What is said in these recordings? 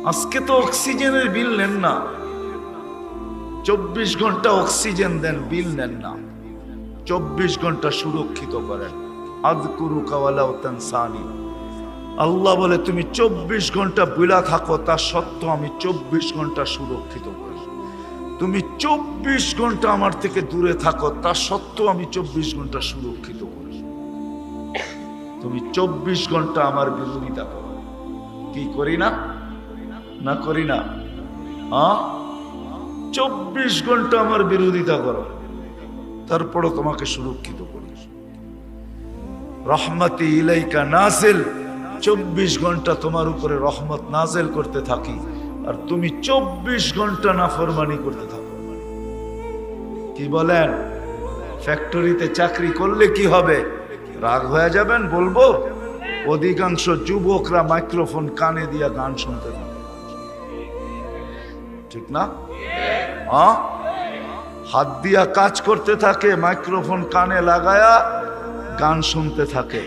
আজকে তো অক্সিজেনের বিল নেন না, 24 ঘন্টা অক্সিজেন দেন, বিল নেন না। 24 ঘন্টা সুরক্ষিত করেন। আযকুরুকা ওয়ালাউ তানসানি। আল্লাহ বলে তুমি 24 ঘন্টা বুলা থাকো, তা সত্ত্বেও আমি 24 ঘন্টা সুরক্ষিত করি। তুমি 24 ঘন্টা আমার থেকে দূরে থাকো, তা সত্ত্বেও আমি 24 ঘন্টা সুরক্ষিত করি। তুমি 24 ঘন্টা আমার বিরোধিতা করো, কি করি না? না করি না? 24 ঘন্টা আমার বিরোধিতা করো, তারপরও তোমাকে সুরক্ষিত করি। রহমতি ইলাইকা নাজিল, 24 ঘন্টা তোমার উপরে রহমত নাজিল করতে থাকি, আর তুমি 24 ঘন্টা নাফরমানি করতে থাকো। কি বলেন? ফ্যাক্টরিতে চাকরি করলে কি হবে? রাগ হয়ে যাবেন বলবো? অধিকাংশ যুবকরা মাইক্রোফোন কানে দিয়া গান শুনতে থাকে, ঠিক না? হাত দিয়া কাজ করতে থাকে, মাইক্রোফোন কানে লাগায়া গান শুনতে থাকে।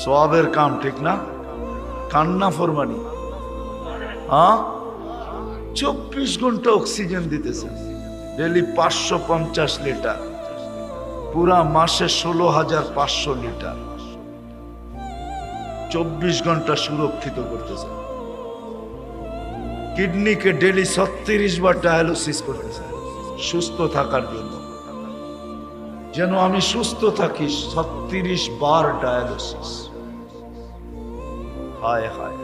সওয়াবের কাম, ঠিক না? কান্না ফরমানি। 24 ঘন্টা অক্সিজেন দিতেছে, ডেলি 550 লিটার, পুরা মাসে 16,500 লিটার। 24 ঘন্টা সুরক্ষিত করতেছে। কিডনিকে ডেলি 36 বার ডায়ালিসিস করতেছে সুস্থ থাকার জন্য, যেন আমি সুস্থ থাকি। 36 বার ডায়ালিসিস। হায় হায়।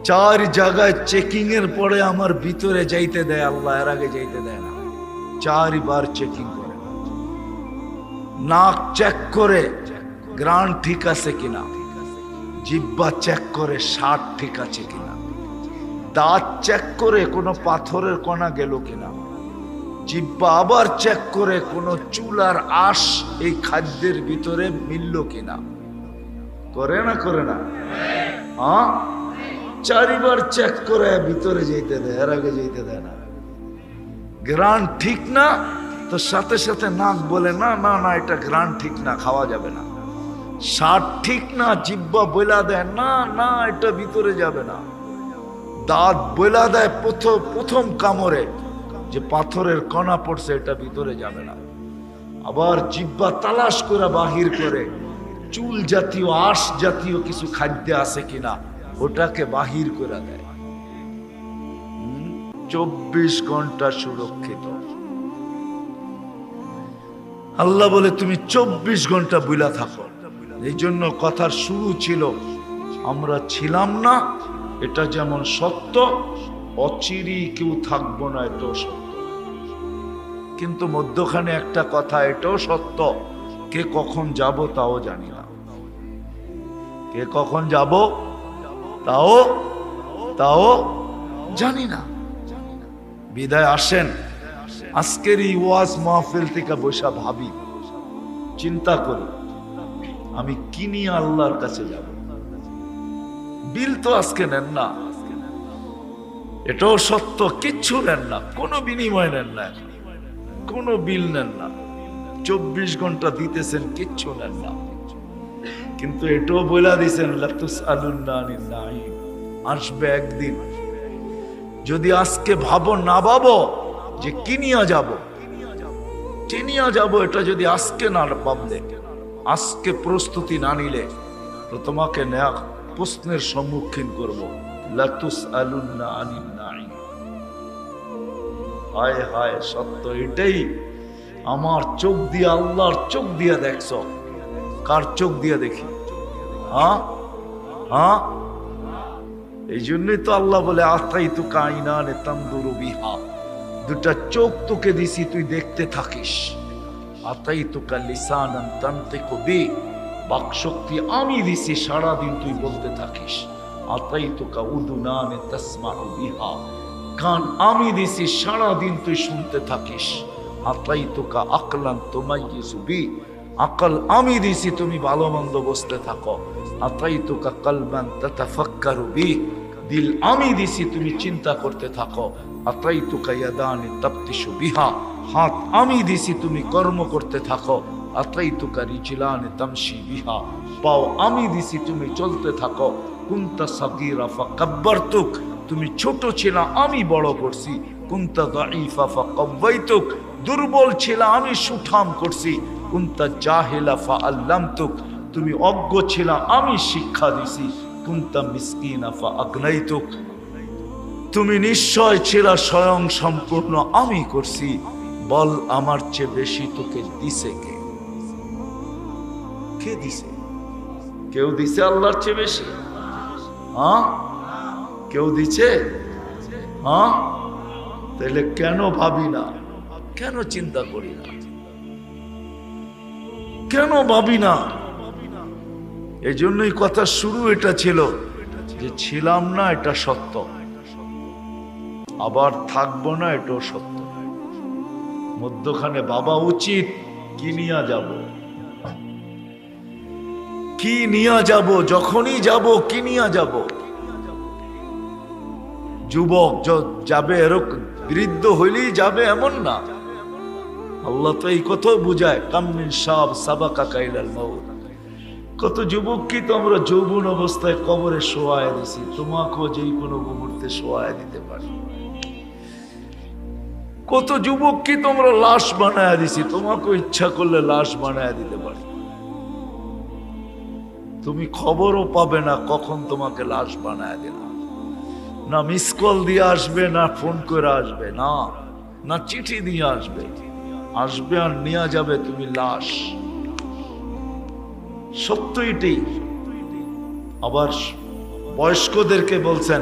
4 জায়গায় চেকিং এর পরে আমার ভিতরে যাইতে দেয় আল্লাহ, এর আগে যাইতে দেয় না। 4 বার চেকিং করে, নাক চেক করে গ্রান ঠিক আছে কিনা, জিহ্বা চেক করে স্বাদ ঠিক আছে কিনা, দাঁত চেক করে কোনো পাথরের কণা গেল কিনা, জিহ্বা আবার চেক করে কোনো চুল আর আঁশ এই খাদ্যের ভিতরে মিলল কিনা। করে না? করে না? 4 বার চেক করে ভিতরে যেতে দেয়, এর আগে যেতে দেয় না। গ্রান ঠিক না তো সাথে সাথে নাক বলে না না না, এটা গ্রান ঠিক না, খাওয়া যাবে না। স্বাদ ঠিক না, জিহ্বা বইলা দেয় না না, এটা ভিতরে যাবে না। দাঁত বইলা দেয় প্রথম কামড়ে যে পাথরের কণা পড়ছে, এটা ভিতরে যাবে না। আবার জিহ্বা তালাশ করে বাহির করে চুল জাতীয় আঁশ জাতীয় কিছু খাদ্য আছে কিনা, ওটাকে বাহির করে দেয়। 24 ঘন্টা সুরক্ষিত। আল্লাহ বলে তুমি 24 ঘন্টা বুলা থাকো। এই জন্য কথার শুরু ছিল আমরা ছিলাম না, এটা যেমন সত্য, অচিরেই কেউ থাকবো না, এটাও সত্য। কিন্তু মধ্যখানে একটা কথা, এটাও সত্য, কে কখন যাব তাও জানি না। কে কখন যাব তাও জানি না। বিদায় আসেন, আজকের এই ওয়াজ মাহফিল থেকে বসা ভাবি, চিন্তা করি আমি কি নিয়ে আল্লাহর কাছে যাব। বিল তো আজকে নেন না, এটাও সত্য, কিচ্ছু নেন না, কোনো বিনিময় নেন না, কোনো বিল নেন না। 24 ঘন্টা দিতেছেন, কিচ্ছু নেন না। কিন্তু এটাও বলে দিয়েছেন লাতুসআলুন্না আনিন নাঈম, আসবে একদিন। যদি আজকে ভাবো না ভাবো যে কি নিয়ে যাব, এটা যদি আজকে না ভাবলে, আজকে প্রস্তুতি না নিলে, তো তোমাকে নেয়া প্রশ্নের সম্মুখীন করবো। লাতুসআলুন্না আনিন নাঈম। হায় হায়, সত্য এটাই। আমার চোখ দিয়ে, আল্লাহর চোখ দিয়ে দেখছ? কার চোখ দিয়ে দেখি? এই জন্যই তো আল্লাহ বলে আতাইতু কাইনানে তানদুরু বিহা, দুটা চোখ তোকে দিছি, তুই দেখতে থাকিস। আতাইতুকা লিসানান তানতিকু বি, বাকশক্তি আমি দিছি, সারাদিন তুই বলতে থাকিস। আতাইতুকা উদুনানে তাসমাউ বিহা, কান আমি দিছি, সারাদিন তুই শুনতে থাকিস। আতাইতুকা আকলান তুমাইয়িজু বি, আকল আমি দিছি, তুমি ভালো মন্দ বুঝতে থাকো। আতাইতুকা কলবান তাতাফাক্কারু বি, দিল আমি দিছি, তুমি চিন্তা করতে থাকো। আতাইতুকা ইয়াদানি তাফতিশু বিহা, হাত আমি দিছি, তুমি কর্ম করতে থাকো। আতাইতুকা রিজলান তামশি বিহা, পাও আমি দিছি তুমি চলতে থাকো। কুনতা সাগীরা ফাকাব্বারতুক, তুমি ছোট ছিলা আমি বড় করছি। কুনতা দাঈফা ফাকাওয়াইতুক, দুর্বল ছিলা আমি সুঠাম করছি। কুনতা জাহিলা ফাআল্লামতুক, তুমি অজ্ঞ ছিলা আমি শিক্ষা দিছি। কুনতা মিসকিনা ফাআগনাইতুক, তুমি নিশ্চয় ছিলা স্বয়ং সম্পূর্ণ আমি করছি। বল আমার চেয়ে বেশি তোকে দিছে কে? কে দিছে? কেউ দিছে আল্লাহর চেয়ে বেশি? হ্যাঁ, কেউ দিছে? হ্যাঁ, তাহলে কেন ভাবি না? কেন চিন্তা করি না? কেন ভাবি না? এই জন্যই কথা শুরু এটা ছিল যে ছিলাম না এটা সত্য, আবার থাকবো না এটাও সত্য। মধ্যখানে বাবা উচিত কি নিয়ে যাব, কি নিয়ে যাব, যখনই যাব কি নিয়ে যাব। যুবক যাবে এরকম, বৃদ্ধ হইলেই যাবে এমন না। আল্লাহ তো এই কথা বুঝায়, কামিন সাব সাবাকা কাইলাল মাউত। কত যুবক কি তো আমরা যৌবন অবস্থায় কবরে শোয়ায় দিছি, তোমাকেও যেই কোনো মুহূর্তে শোয়ায় দিতে পারি। কত যুবক কি তোমরা লাশ বানায় দিছি, তোমাকেও ইচ্ছা করলে লাশ বানায় দিতে পারি। তুমি খবরও পাবে না কখন তোমাকে লাশ বানায় দিলাম। না মিস কল দিয়ে আসবে, না ফোন করে আসবে, না না চিঠি দিয়ে আসবে। আসবে আর নিয়ে যাবে তুমি লাশ। সত্য এটাই। আবার বয়স্কদেরকে বলছেন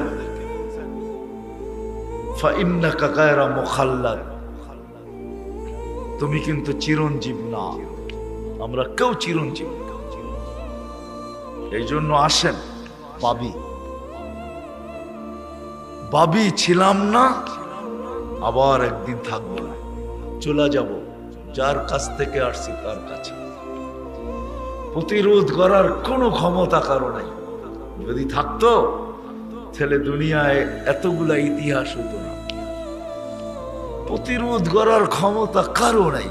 ফাইন্নাকা গায়রা মুখাল্লাদ, তুমি কিন্তু চিরঞ্জীব না। আমরা কেউ চিরঞ্জীব। এই জন্য আসেন ভাবি ছিলাম না, আবার একদিন থাকবো না, চলে যাব যার কাছ থেকে আসছি তার কাছে। প্রতিরোধ করার কোনো ক্ষমতা কারো নাই। যদি থাকতো তাহলে দুনিয়ায় এতগুলা ইতিহাস হতো না। প্রতিরোধ করার ক্ষমতা কারো নাই।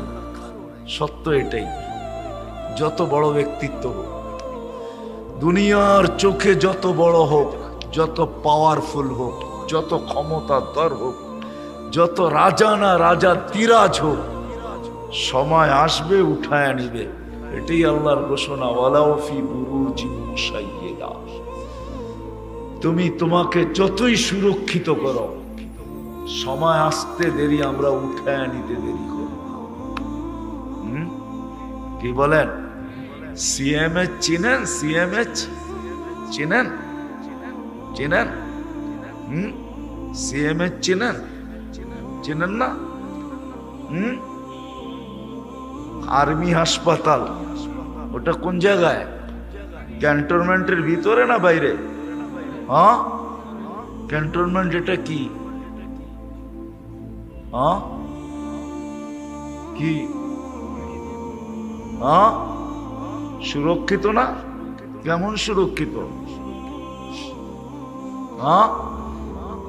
সত্য এটাই। যত বড় ব্যক্তিত্ব হোক, দুনিয়ার চোখে যত বড় হোক, যত পাওয়ারফুল হোক, যত ক্ষমতাধর হোক, যত রাজা না রাজা তিরাজ হোক, সময় আসবে উঠায় নিবে। এটাই আল্লাহর ঘোষণা, ওয়ালাউ ফি বুরুজিন মুশাইয়্যিদা। তুমি তোমাকে যতই সুরক্ষিত করো, সময় আসতে দেরি, আমরা উঠায় নিতে দেরি করব। কি বলেন? সিএমএইচ চিনেন? সিএমএইচ চিনেন? চিনেন? সিএমএইচ চিনেন? চিনেন না? আর্মি হাসপাতাল, ওটা কোন জায়গায়? ক্যান্টনমেন্টের ভিতরে না বাইরে? হ্যাঁ, ক্যান্টনমেন্ট এটা কি? হ্যাঁ, কি? হ্যাঁ, সুরক্ষিত না? কেমন সুরক্ষিত? হ্যাঁ,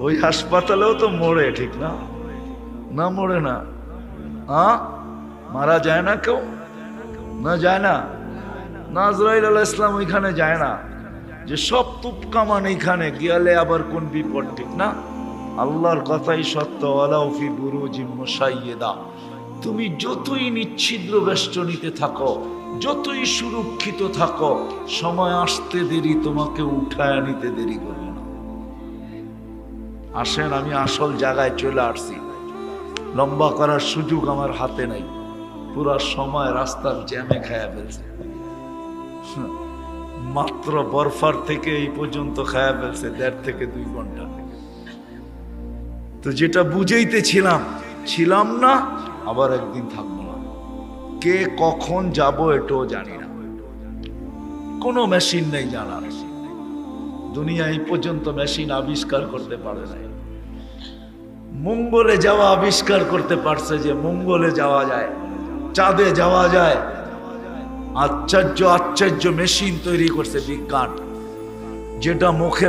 ওই হাসপাতালেও তো মরে, ঠিক না? না মরে না? হ্যাঁ, মারা যায় না কেউ? না যায় না? আজরাইল আলাইহিস সালাম ওইখানে যায় না, যে সব তুপকামান এইখানে গিয়ালে আবার কোন বিপদ, ঠিক না? আল্লাহর কথাই সত্য, ওয়ালাউ ফি বুরুজিন মুশাইয়্যিদা। তুমি যতই নিচ্ছিদ্র বেষ্টনীতে থাকো, যতই সুরক্ষিত থাকো, সময় আসতে দেরি, তোমাকে উঠায় নিতে দেরি করবে না। আসেন, আমি আসল জায়গায় চলে আসছি। লম্বা করার সুযোগ আমার হাতে নাই। পুরা সময় রাস্তার জ্যামে খায়া ফেলছে। মাত্র বরফার থেকে এই পর্যন্ত খায়া ফেলছে 1.5 থেকে 2 ঘন্টা। তো যেটা ছিলাম না, আবার একদিন থাকবো না। কে কখন যাব এটাও জানি না। কোনো মেশিন নেই জানার। দুনিয়া এই পর্যন্ত মেশিন আবিষ্কার করতে পারে নাই। মঙ্গলে যাওয়া আবিষ্কার করতে পারছে যে মঙ্গলে যাওয়া যায়, চাঁদে যাওয়া যায়। আশ্চর্য মেশিন তৈরি করছে বিজ্ঞান, যেটা মুখে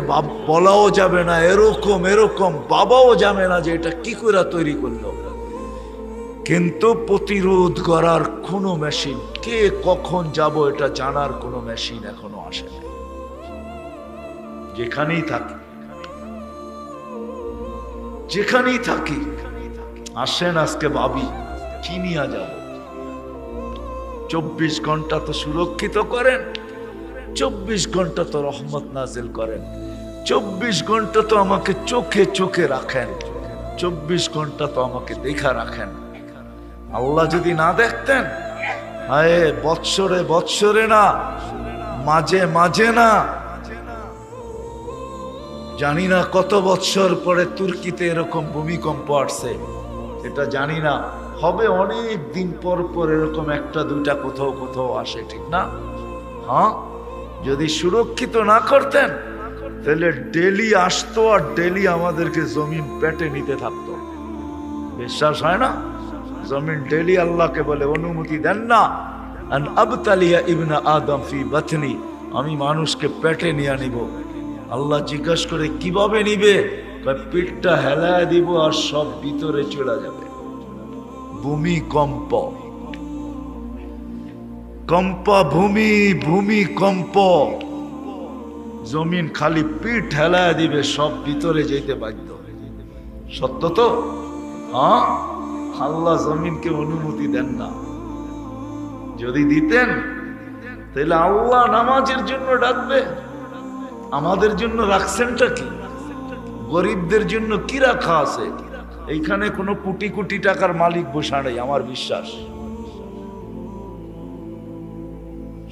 বলাও যাবে না, এরকম বাবাও যাবে না যে এটা কি করে তৈরি করলো। কিন্তু প্রতিরোধ করার কোনো মেশিন কে কখন যাব এটা জানার কোনো মেশিন এখনো আসে নাই। যেখানেই থাকি, যেখানেই থাকি, আসেন আজকে ভাবি কি নিয়ে যাব। 24 ঘন্টা তো সুরক্ষিত করেন, 24 ঘন্টা তো রহমত নাজিল করেন, 24 ঘন্টা তো আমাকে চোখে চোখে রাখেন, 24 ঘন্টা তো আমাকে দেখা রাখেন। আল্লাহ যদি না দেখতেন, হায় বৎসরে বৎসরে না, মাঝে মাঝে না, জানি না কত বৎসর পরে তুর্কিতে এরকম ভূমিকম্প আসছে, এটা জানি না, হবে অনেক দিন পর পর এরকম একটা দুইটা কোথাও কোথাও আসে, ঠিক না? হ্যাঁ, যদি সুরক্ষিত না করতেন তাহলে ডেলি আসতো আর ডেলি আমাদেরকে জমিন পেটে নিতে থাকতো। বিশ্বাস হয় না? জমিন ডেলি আল্লাহকে বলে অনুমতি দেন না, আন আবতালিয়া ইবনা আদম ফি বাতনি, আমি মানুষকে পেটে নিয়ে নিব। আল্লাহ জিজ্ঞাসা করে কিভাবে নিবে? পিঠটা হেলায় দিব আর সব ভিতরে চলে যাবে। ভূমিকম্প, কম্পা ভূমি, ভূমিকম্প, জমিন খালি পিঠ হেলায় দিবে, সব ভিতরে যেতে বাধ্য। সত্য তো? হ্যাঁ, আল্লাহ জমিনকে অনুমতি দেন না। যদি দিতেন তাহলে আল্লাহ নামাজের জন্য ডাকবে। আমাদের জন্য রাখছেনটা কি? গরিবদের জন্য কি রাখা আছে? এইখানে কোনো কোটি কোটি টাকার মালিক বসা নেই, আমার বিশ্বাস।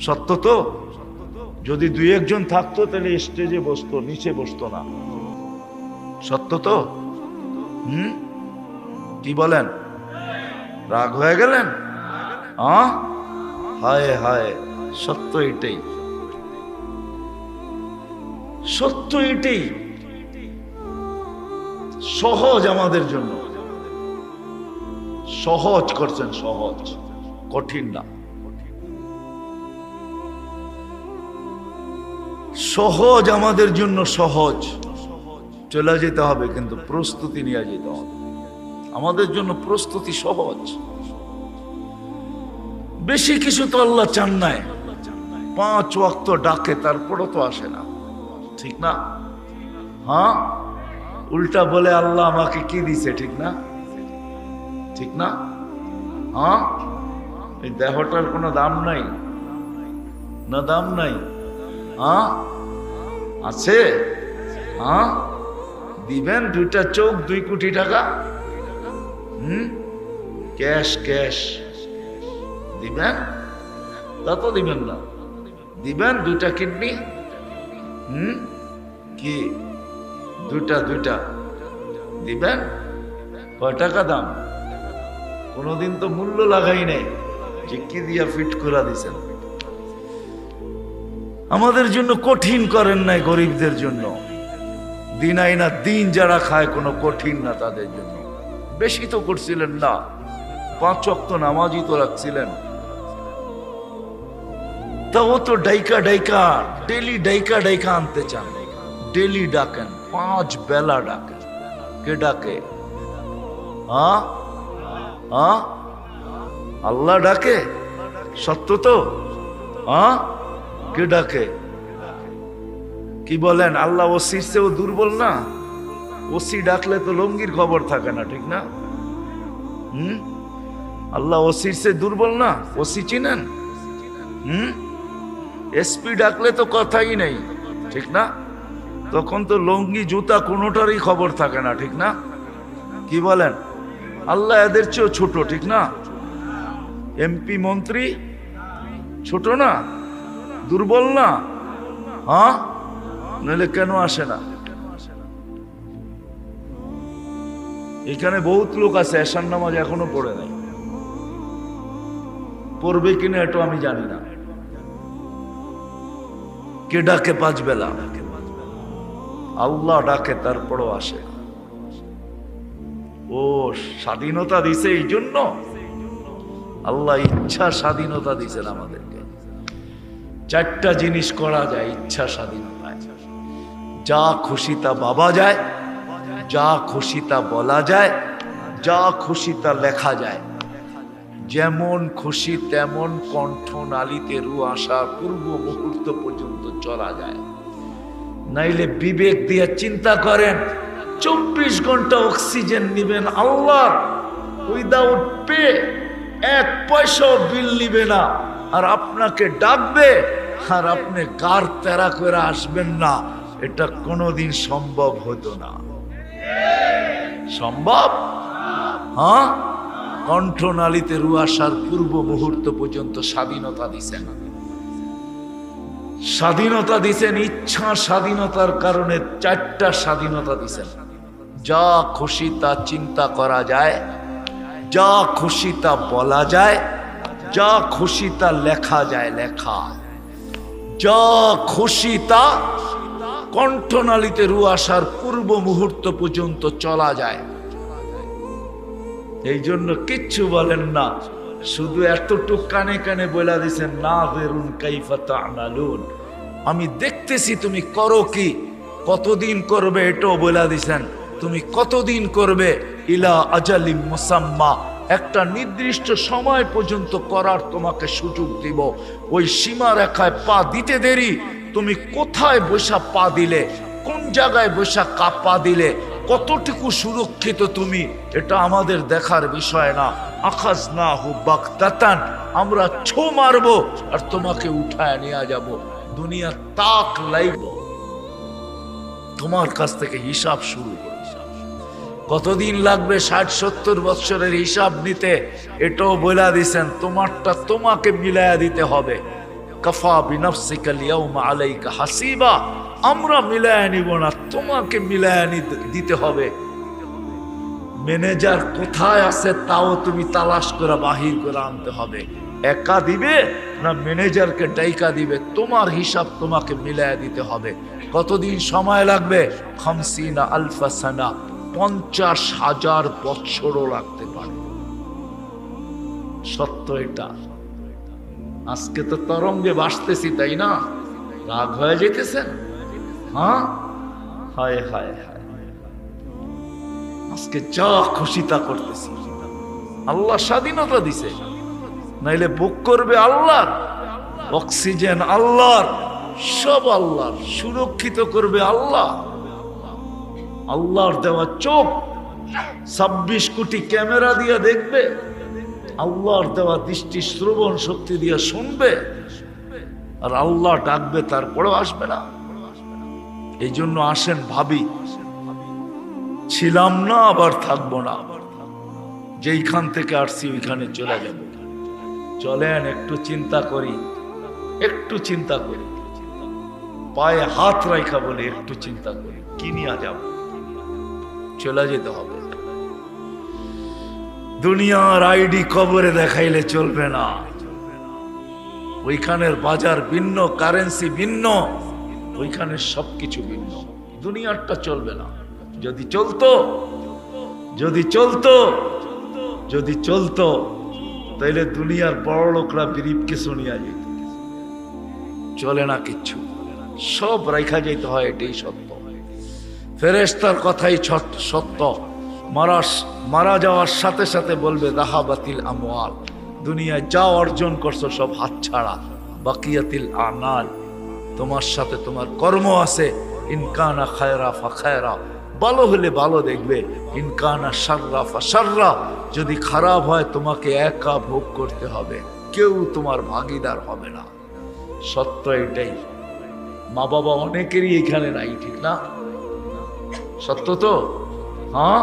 সত্য তো? যদি দুই একজন থাকতো তাহলে স্টেজে বসতো, নিচে বসতো না। সত্য তো? কি বলেন? রাগ হয়ে গেলেন? হায় হায়, সত্য এটাই, সত্য এটাই। সহজ আমাদের জন্য, সহজ করছেন, সহজ, কঠিন না। সহজ আমাদের জন্য, সহজ। চলে যেতে হবে কিন্তু প্রস্তুতি নিয়ে যেতে হবে। আমাদের জন্য প্রস্তুতি সহজ। বেশি কিছু তো আল্লাহ চান নাই। 5 ওয়াক্ত ডাকে, তারপরও তো আসে না, ঠিক না? হ্যাঁ, উল্টা বলে আল্লাহ আমাকে কি দিছে, ঠিক না? ঠিক না? হ্যাঁ, এই দেহটার কোনো দাম নাই না? দাম নাই? হ্যাঁ, আছে। হ্যাঁ, দিবেন 2টা চোখ, 2 কোটি টাকা। ক্যাশ ক্যাশ দিবেন? তা তো দিবেন না। দিবেন 2টা কিডনি, কি 2টা দিবেন? কয় টাকা দাম? কোনদিন তো মূল্য লাগাই নাই যে কি দিয়া ফিট করে দিছেন। আমাদের জন্য কঠিন করেন নাই, গরিবদের জন্য। দিন আইনা দিন যারা খায় কোনো কঠিন না তাদের জন্য। বেশি তো করছিলেন না, 5 ওয়াক্ত নামাজই তো রাখছিলেন। তাও তো ডাইকা ডাইকা, ডেলি ডাইকা ডাইকা আনতে চান। ডেলি ডাকেন, 5 বেলা ডাকেন। কে ডাকে? আল্লাহ ডাকে। সত্য তো? কে ডাকে? কি বলেন? আল্লাহ ওসির চেয়েও দুর্বল না? ওসি ডাকলে তো লঙ্গির খবর থাকে না, ঠিক না? আল্লাহ ওসির চেয়ে দুর্বল না? ওসি চিনেন? এসপি ডাকলে তো কথাই নেই, ঠিক না? তখন তো লঙ্গি জুতা কোনোটারই খবর থাকে না, ঠিক না? কি বলেন? আল্লাহ এদের চেয়েও ছোট, ঠিক না? এমপি মন্ত্রী ছোট না? দুর্বল না? নইলে কেন আসে না? এখানে বহুত লোক আছে এশার নামাজ এখনো পড়ে নাই। পড়বে কিনা এটা আমি জানি না। কে ডাকে 5 বেলা? আল্লাহ ডাকে, তারপরও আসে। ও স্বাধীনতা দিছে এই জন্য। আল্লাহ ইচ্ছা স্বাধীনতা দিছেন আমাদেরকে। 4টা জিনিস করা যায় ইচ্ছা স্বাধীনতায়। যা খুশি তা ভাবা যায়, যা খুশি তা বলা যায়, যা খুশি তা লেখা যায়। যেমন খুশি তেমন কণ্ঠনালীতে রু আসা পূর্ব মুহূর্ত পর্যন্ত চলা যায়। নাইলে বিবেক দিয়ে চিন্তা করেন, 24 ঘন্টা অক্সিজেন নিবেন আল্লাহ, উইদাউট পে, 1 পয়সাও বিল নিবে না, আর আপনাকে ডাকবে আর আপনি কার তেরা করে আসবেন না, এটা কোনোদিন সম্ভব হতো না। সম্ভব? হ্যাঁ, কণ্ঠনালীতে রু আসার পূর্ব মুহূর্ত পর্যন্ত স্বাধীনতা দিছেন, স্বাধীনতা দিছেন, ইচ্ছা স্বাধীনতার কারণে 4টা স্বাধীনতা দিছেন। যা খুশি তা চিন্তা করা যায়, যা খুশি তা বলা যায়, যা খুশি তা লেখা যায়, লেখা, যা খুশি তা কণ্ঠনালীতে রু আসার পূর্ব মুহূর্ত পর্যন্ত চলা যায়। এই জন্য কিচ্ছু বলেন না, শুধু এতটুক কানে কানে বলে দিছেন, না বেরুন কাইফা তা'মালুন, আমি দেখতেছি তুমি করো কি, কতদিন করবে এটাও বলে দিছেন, তুমি কতদিন করবে, ইলা আজালিম মুসাম্মা, একটা নির্দিষ্ট সময় পর্যন্ত করার তোমাকে সুযোগ দিব। ওই সীমা রেখায় পা দিতে দেরি, তুমি কোথায় বসা পা দিলে, কোন জায়গায় বসা পা দিলে, কতটুকু সুরক্ষিত তুমি, এটা আমাদের দেখার বিষয় না। আখাযনাহু বাগতাতান, আমরা ছো মারবো আর তোমাকে উঠায় নিয়ে যাব। দুনিয়া তাক লাইব, তোমার কাছ থেকে হিসাব শুরু করবে। কতদিন লাগবে 60-70 বছরের হিসাব নিতে, এটাও বলে দিছেন, তোমারটা তোমাকে মিলায়া দিতে হবে। কাফা বিনাফসিকা আল-ইয়াওমা আলাইকা হাসিবা, আমরা মিলায়া নিব না, তোমাকে মিলায়া দিতে হবে। ম্যানেজার কোথায় আছে তাও তুমি তালাশ করে বাহির করে আনতে হবে। একা দিবে না ম্যানেজারকে ডাইকা দিবে, তোমার হিসাব তোমাকে মিলায়া দিতে হবে। কতদিন সময় লাগবে? 50 আলফা সানা, 50,000 বছরও লাগতে পারে। সত্য এটা। আজকে তো তরঙ্গে ভাসতেছি, তাই না? রাগ হয়ে যেতেছেন? হ্যাঁ, হায় হায় হায়, আজকে যা খুশি তা করতেছি। আল্লাহ স্বাধীনতা দিছে, নাইলে বুক করবে আল্লাহ, অক্সিজেন আল্লাহর, সব আল্লাহর, সুরক্ষিত করবে আল্লাহ। আল্লাহর দেওয়া চোখ 26 কোটি ক্যামেরা দিয়ে দেখবে, আল্লাহর দেওয়া দৃষ্টি শ্রবণ শক্তি দিয়ে শুনবে, আর আল্লাহ ডাকবে তারপরেও আসবে না। এই জন্য আসেন ভাবি, ছিলাম না আবার থাকবো না, যেইখান থেকে আসছি ওইখানে চলে যাব। চলেন একটু চিন্তা করি, একটু চিন্তা করি, পায়ে হাত রাখা বলে একটু চিন্তা করি, কি নিয়ে যাব? চলে যেতে হবে। দুনিয়ার আইডি কবরে দেখাইলে চলবে না, ওইখানের বাজার ভিন্ন, কারেন্সি ভিন্ন, ওইখানে সবকিছু ভিন্ন। দুনিয়ারটা চলবে না। যদি চলতো, যদি চলতো, যদি চলতো, তাইলে দুনিয়ার বড় লোকরা বিরিপকে শুনিয়া যেত। চলে না কিচ্ছু, সব রাখা যেতে হয়, এটাই সত্য। ফেরেশতার কথাই সত্য। মারা যাওয়ার সাথে সাথে বলবে যাহাবাতিল আমওয়াল, দুনিয়ায় যা অর্জন করছো সব হাতছাড়া। বাকিয়াতিল আমাল, তোমার সাথে তোমার কর্ম আছে। ইনকানা খায়রা ফা খায়রা, ভালো হলে ভালো দেখবে। ইনকানা শাররা ফা শাররা, যদি খারাপ হয় তোমাকে একা ভোগ করতে হবে, কেউ তোমার ভাগিদার হবে না। সত্য এটাই। মা বাবা অনেকেরই এখানে নাই, ঠিক না? সত্য তো? হ্যাঁ,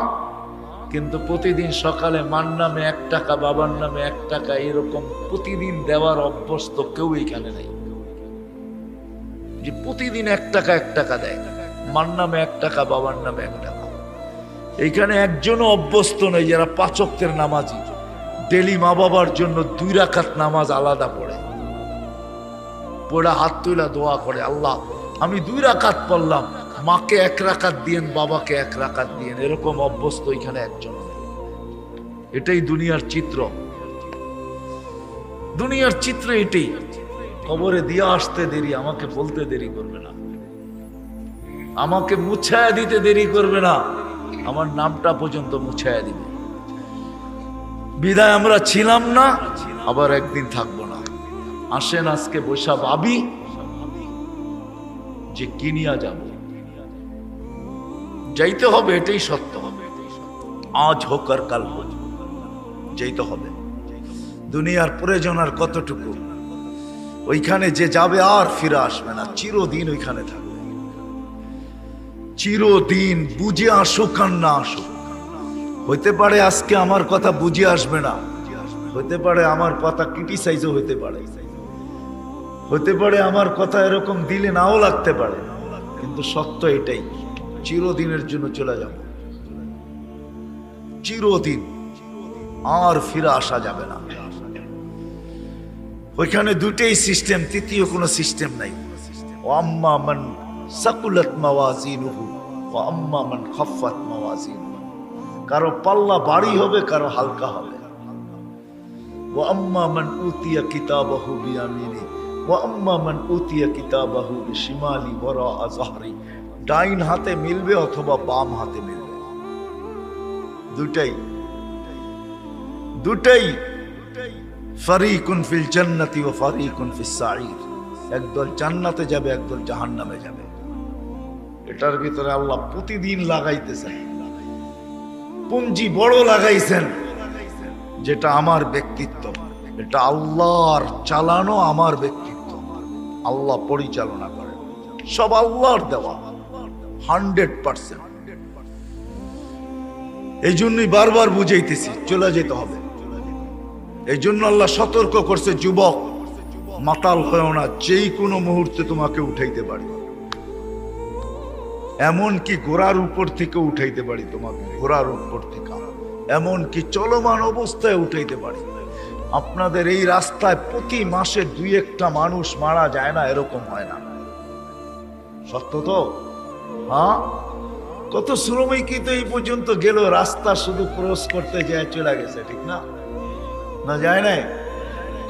কিন্তু প্রতিদিন সকালে মার নামে 1 টাকা, বাবার নামে 1 টাকা, এরকম প্রতিদিন দেওয়ার অভ্যস্ত কেউ এখানে নাই। যে প্রতিদিন 1 টাকা 1 টাকা দেয়, মার নামে 1 টাকা, বাবার নামে 1 টাকা। এইখানে একজনও অভ্যস্ত নেই যারা 5 ওয়াক্তের নামাজি, ডেলি মা বাবার জন্য 2 রাকাত নামাজ আলাদা পড়ে, পড়া হাত তুলা দোয়া করে, আল্লাহ আমি 2 রাকাত পড়লাম, মাকে 1 রাকাত দিয়েন, বাবাকে 1 রাকাত দিয়েন। এরকম অভ্যস্ত এখানে একজন। এটাই দুনিয়ার চিত্র। দুনিয়ার চিত্র এটাই। কবরে দিয়ে আসতে দেরি, আমাকে বলতে দেরি করবে না, আমাকে মুছায়া দিতে দেরি করবে না, আমার নামটা পর্যন্ত মুছায়া দিবে। বিদায় আমরা ছিলাম না, আবার একদিন থাকবো না। আসেন আজকে বৈশা ভাবি যে কিনিয়া যাব, যাইতে হবে, এটাই সত্য। আজ হোক আর কাল হোক, যেতে হবে। দুনিয়ার প্রয়োজন আর কতটুকু? ওইখানে যে যাবে আর ফিরে আসবে না, চিরদিন ওইখানে থাকবে, চিরদিন। বুঝে আসুক আর না আসুক, হইতে পারে আজকে আমার কথা বুঝে আসবে না, হইতে পারে আমার কথা ক্রিটিসাইজও হইতে পারে, হইতে পারে আমার কথা এরকম দিলে নাও লাগতে পারে, কিন্তু সত্য এটাই, চিরদিনের জন্য চলে যাব, চিরদিন, আর ফিরে আসা যাবে না। ওইখানে দুটেই সিস্টেম, তৃতীয় কোনো সিস্টেম নাই। আম্মা মান সাকুলাত মাওয়াজিনুহু ওয়া আম্মা মান খাফফাত মাওয়াজিনুহু, কারো পাল্লা ভারী হবে, কারো হালকা হবে। ওয়া আম্মা মান উতিয়া কিতাবাহু বিয়ামিনি ওয়া আম্মা মান উতিয়া কিতাবাহু বিশিমালি ওয়ারা যাহরি, ডাইন হাতে মিলবে অথবা বাম হাতে মিলবে, দুটাই দুটাই। ফারিকুন ফিল জান্নাতি ওয়া ফারিকুন ফিস সাঈর, একদল জান্নাতে যাবে, একদল জাহান্নামে যাবে। এটার ভিতরে আল্লাহ প্রতিদিন লাগাইতেছেন পুঞ্জি, বড় লাগাইছেন, যেটা আমার ব্যক্তিত্ব, এটা আল্লাহর চালানো, আমার ব্যক্তিত্ব। আল্লাহ পরিচালনা করেন, সব আল্লাহর দেওয়া, 100%। এই জন্যই বারবার বুঝাইতেছি, চলে যেতে হবে। এই জন্য আল্লাহ সতর্ক করছে, যুবক মাতাল হয়েও না, যেই কোনো মুহূর্তে তোমাকে উঠাইতে পারি, এমন কি ঘোড়ার উপর থেকে উঠাইতে পারি তোমাকে, ঘোড়ার উপর থেকে, এমন কি চলমান অবস্থায় উঠাইতে পারি। আপনাদের এই রাস্তায় প্রতি মাসে 2-1টা মানুষ মারা যায় না, এরকম হয় না? সত্য তো? হ্যাঁ, কত শ্রমিকই তো এই পর্যন্ত গেল, রাস্তা শুধু ক্রস করতে যায় চলে গেছে, ঠিক না? না যায় নাই?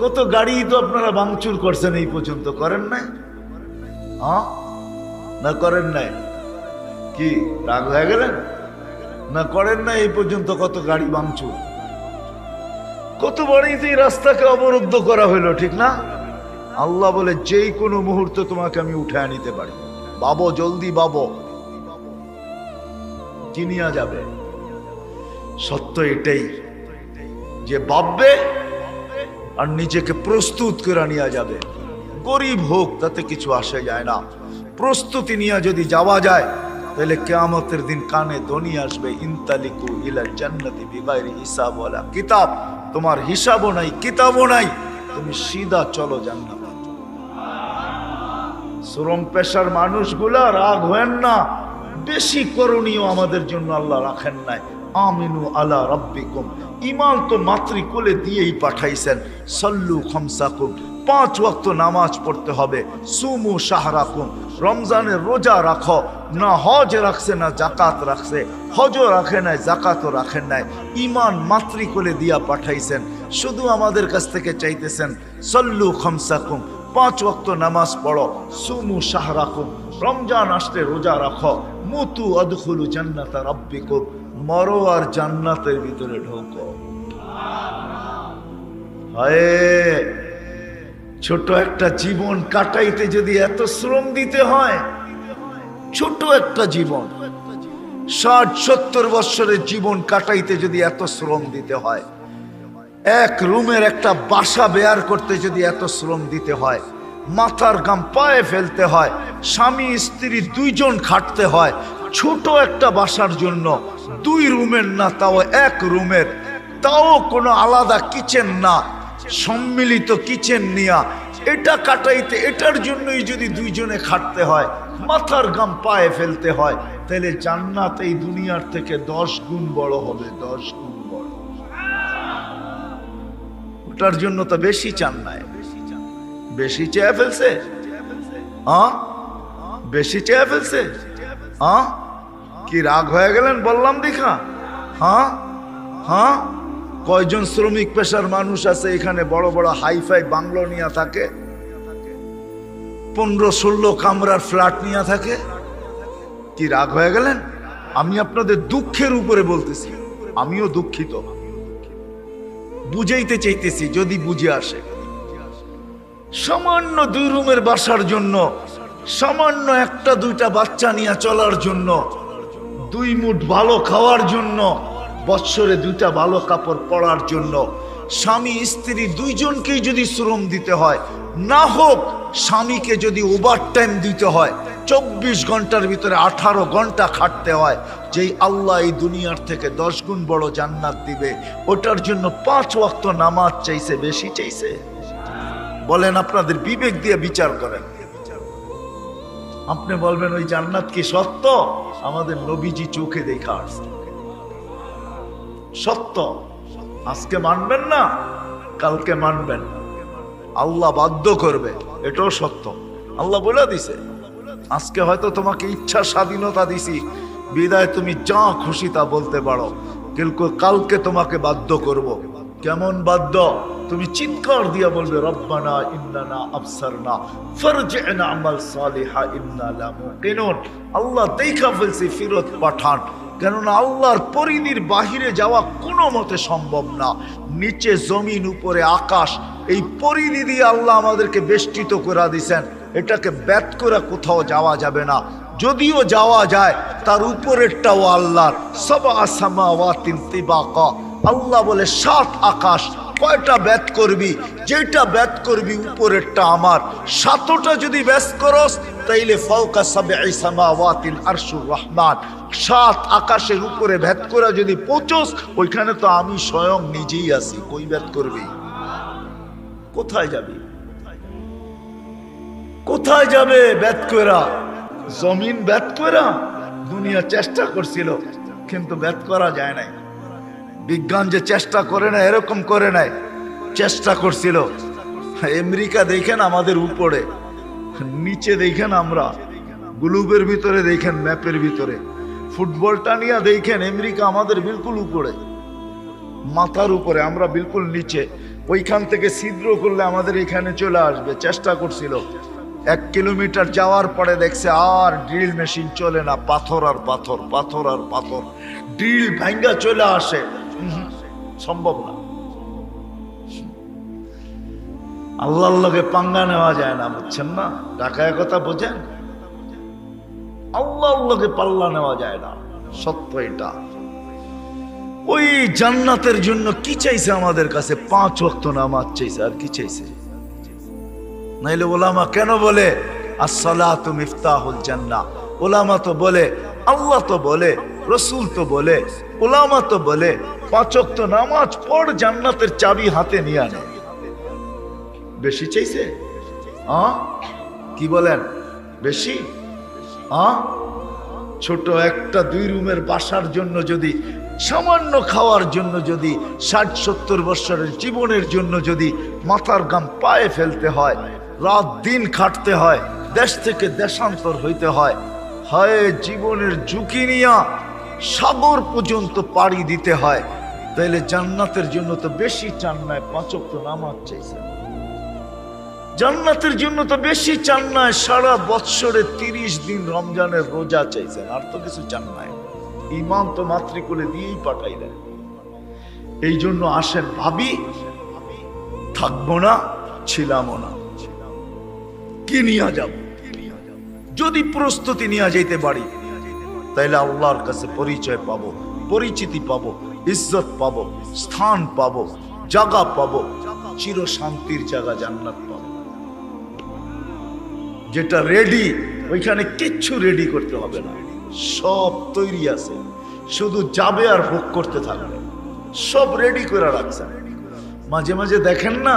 কত গাড়ি তো আপনারা ভাঙচুর করছেন এই পর্যন্ত, করেন নাই? হ্যাঁ না করেন নাই? কি রাগ হয়ে গেলেন? না করেন না এই পর্যন্ত? কত গাড়ি ভাঙচুর, কত বাড়িতে এই রাস্তাকে অবরুদ্ধ করা হইলো, ঠিক না? আল্লাহ বলে যেই কোনো মুহূর্তে তোমাকে আমি উঠায় নিতে পারি, বাবো, জলদি বাবো, কিনিয়া যাবে। সত্য এটাই যে ভাববে আর নিজেকে প্রস্তুত করে নিয়ে যাবে। গরিব হোক তাতে কিছু আসে যায় না, প্রস্তুতি নিয়ে যদি যাওয়া যায় তাহলে কিয়ামতের দিন কানে ধ্বনি আসবে, ইনতালিকু ইলা জান্নাতি বিগাইরি হিসাব ওয়ালা কিতাব, তোমার হিসাবও নাই, কিতাবও নাই, তুমি সিধা চলো জান্নাতে। শ্রম পেশার মানুষগুলা রাগ হয়েন না, বেশি করণীয় আমাদের জন্য আল্লাহ রাখেন নাই। আমিনু আলা রাব্বিকুম, ঈমান তো মাতৃকোলে দিয়েই পাঠাইছেন। সাল্লু খামসাকুম, 5 ওয়াক্ত নামাজ পড়তে হবে। সুমু শাহরাকুম, রমজানের রোজা রাখো। না হজ রাখছে, না জাকাত রাখছে, হজও রাখে নাই, জাকাতও রাখেন নাই। ঈমান মাতৃকোলে দিয়া পাঠাইছেন, শুধু আমাদের কাছ থেকে চাইতেছেন সাল্লু খামসাকুম, 5 ওয়াক্ত নামাজ পড়ো। সুমু শাহরাকুম, রমজান আসলে রোজা রাখো। মুতু আদখুলু জান্নাতা রাব্বিকুম, মরো আর জান্নাতের ভিতরে ঢোকো। হায়, ছোট একটা জীবন কাটাইতে যদি এত শ্রম দিতে হয়, ছোট একটা জীবন, 60-70 বছরের জীবন কাটাইতে যদি এত শ্রম দিতে হয়, এক রুমের একটা বাসা বেয়ার করতে যদি এত শ্রম দিতে হয়, মাথার ঘাম পায়ে ফেলতে হয়, স্বামী স্ত্রী 2 জন খাটতে হয়, ছোট একটা বাসার জন্য 2 রুমের না, তাও 1 রুমের, তাও কোনো আলাদা কিচেন না, সম্মিলিত কিচেন নিয়া এটা কাটাইতে, এটার জন্যই যদি 2 জনে খাটতে হয়, মাথার ঘাম পায়ে ফেলতে হয়, তাহলে জান্নাত এই দুনিয়ার থেকে 10 গুণ বড় হবে, 10 গুণ বড়। ওটার জন্য তো বেশি চান নাই, বেশি চেয়ে ফেলছে, বেশি চেয়ে ফেলছে। কি রাগ হয়ে গেলেন বললাম দেখা? কয়জন শ্রমিক পেশার মানুষ আছে এখানে, বড় বড় হাইফাই বাংলো নিয়ে থাকে, 15-16 কামরার ফ্ল্যাট নিয়ে থাকে। কি রাগ হয়ে গেলেন? আমি আপনাদের দুঃখের উপরে বলতেছি, আমিও দুঃখিত, বুঝাইতে চাইতেছি যদি বুঝে আসে। সামান্য 2 রুমের বাসার জন্য, সামান্য 1-2টা বাচ্চা নিয়ে চলার জন্য, 2 মুঠ ভালো খাওয়ার জন্য, বৎসরে 2টা ভালো কাপড় পরার জন্য, স্বামী স্ত্রী 2 জনকেই যদি শ্রম দিতে হয়, না হোক স্বামীকে যদি ওভারটাইম দিতে হয়, 24 ঘন্টার ভিতরে 18 ঘন্টা খাটতে হয়, যেই আল্লাহ এই দুনিয়ার থেকে 10 গুণ বড় জান্নাত দিবে, ওটার জন্য 5 ওয়াক্ত নামাজ চাইছে, বেশি চাইছে? বলেন, আপনাদের বিবেক দিয়ে বিচার করেন। আপনি বলবেন ওই জান্নাত কি সত্য? আমাদের নবীজি চোখে দেখা আসছে, সত্য। আজকে মানবেন না, কালকে মানবেন, আল্লাহ বাধ্য করবে, এটাও সত্য। আল্লাহ বলে দিছে, আজকে হয়তো তোমাকে ইচ্ছা স্বাধীনতা দিছি বিদায় তুমি যা খুশি তা বলতে পারো, কিন্তু কালকে তোমাকে বাধ্য করব। কেমন বাধ্য? তুমি চিৎকার দিয়া বলবে, রব্বানা ইন্নানা আবসারনা ফারজি'না আমাল সালিহা ইন্না লা মুকিনুন। আল্লাহ দেখা ফেলছে, ফিরত পাঠান। কেননা আল্লাহর পরিধির বাহিরে যাওয়া কোনো মতে সম্ভব না। নিচে জমিন, উপরে আকাশ, এই পরিধি দিয়ে আল্লাহ আমাদেরকে বেষ্টিত করে দিয়েছেন, এটাকে ব্যাত করে কোথাও যাওয়া যাবে না। যদিও যাওয়া যায়, তার উপরেরটাও আল্লাহর। সাবআ সামাওয়াতিন তিবাকা, আল্লাহ বলে 7 আকাশ। কয়টা ব্যাত করবি? যেটা ব্যাত করবি উপরেরটা আমার। 7টা যদি ব্যাস করস তাইলে ফাওকা সাবঈ সামাওয়াতিন আরশুর রহমান, 7 আকাশের উপরে ব্যাত করা যদি পৌঁছস, ওইখানে তো আমি স্বয়ং নিজেই আছি। কই ব্যাত করবি? কোথায় যাবি? কোথায় যাবে ব্যাত করা? জমিন ব্যাত করা দুনিয়া চেষ্টা করছিল, কিন্তু ব্যাত করা যায় নাই। বিজ্ঞান যে চেষ্টা করে না এরকম করে নাই, চেষ্টা করছিল। আমেরিকা দেখেন আমাদের উপরে, নিচে দেখেন আমরা গ্লোবের ভিতরে, দেখেন ম্যাপের ভিতরে। ফুটবলটা নিয়ে দেখেন আমেরিকা আমাদের বিলকুল উপরে, মাথার উপরে, আমরা বিলকুল নিচে। ওইখান থেকে ছিদ্র করলে আমাদের এখানে চলে আসবে। চেষ্টা করছিল, 1 কিলোমিটার যাওয়ার পরে দেখছে আর ড্রিল মেশিন চলে না, পাথর আর পাথর, পাথর আর পাথর। ড্রিল ভাঙ্গা চলে আসে, সম্ভব না। আল্লাহর লগে পাঙ্গা নেওয়া যায় না, বুঝছেন না? ঢাকায় কথা বোঝেন, আল্লাহর লগে পাল্লা নেওয়া যায় না, সত্য এটা। ওই জান্নাতের জন্য কি চাইছে আমাদের কাছে? 5 ওয়াক্ত নামাজ চাইছে, আর কি চাইছে? নাইলে ওলামা কেন বলে আসসালাতু মিফতাহুল জান্নাহ? ওলামা তো বলে, আল্লাহ তো বলে, রসুল তো বলে, ওলামা তো বলে 5 ওয়াক্ত নামাজ পড়, জান্নাতের চাবি হাতে নিয়ে আনে। বেশি চাইছে? কি বলেন? বেশি? ছোট একটা 2 রুমের বাসার জন্য যদি, সামান্য খাওয়ার জন্য যদি, 60-70 বছরের জীবনের জন্য যদি মাথার ঘাম পায়ে ফেলতে হয়, রাত দিন খাটতে হয়, দেশ থেকে দেশান্তর হইতে হয়, হয় জীবনের ঝুঁকি নিয়ে সাগর পর্যন্ত পাড়ি দিতে হয়, তাইলে জান্নাতের জন্য তো বেশি চান নাই 5 ওয়াক্ত নামাজ চাইছে। জান্নাতের জন্য তো বেশি চান নাই সারা বৎসরে 30 দিন রমজানের রোজা চাইছেন, আর তো কিছু চান নাই। ইমাম তো মাতৃকুলে দিয়েই পাঠাইলেন। এই জন্য আসেন ভাবি, থাকবো না, ছিলামও না, কি নিয়ে যাব? যদি প্রস্তুতি নিয়ে যাইতে পারি, তাইলে আল্লাহর কাছে পরিচয় পাবো, পরিচিতি পাবো, ইজ্জত পাবো, স্থান পাবো, জায়গা পাবো, চির শান্তির জায়গা জান্নাত পাবো। যেটা রেডি, ওইখানে কিচ্ছু রেডি করতে হবে না, সব তৈরি আছে, শুধু যাবে আর ভোগ করতে থাকবে। সব রেডি করে রাখছে। মাঝে মাঝে দেখেন না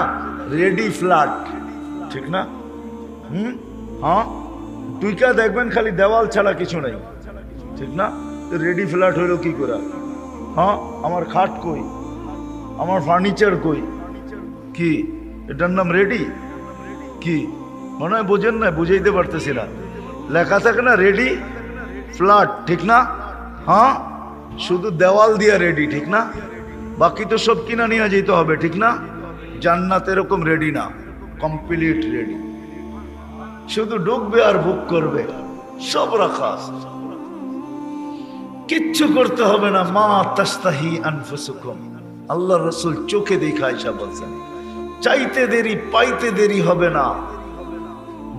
রেডি ফ্ল্যাট, ঠিক না? টুইকা দেখবেন খালি দেওয়াল ছাড়া কিছু নাই, ঠিক না? রেডি ফ্ল্যাট হইলো কি করে? আমার খাট কই, আমার ফার্নিচার কই? কি এটার নাম রেডি? কি মনে হয় বোঝেন না? বুঝাইতে পারতেছি না। লেখা থাকে না রেডি ফ্ল্যাট, ঠিক না? শুধু দেওয়াল দিয়া রেডি, ঠিক না? বাকি তো সব কিনা নিয়ে যেতে হবে, ঠিক না? জান্নাত এরকম রেডি না, কমপ্লিট রেডি। শুধু ঢুকবে আর বুক করবে, সব রাখা আছে, কিচ্ছু করতে হবে না। মা তাস্তাহি আনফুসুকুম, আল্লাহ রসুল চোখে দেখা আয়েশা বলছেন, চাইতে দেরি পাইতে দেরি হবে না,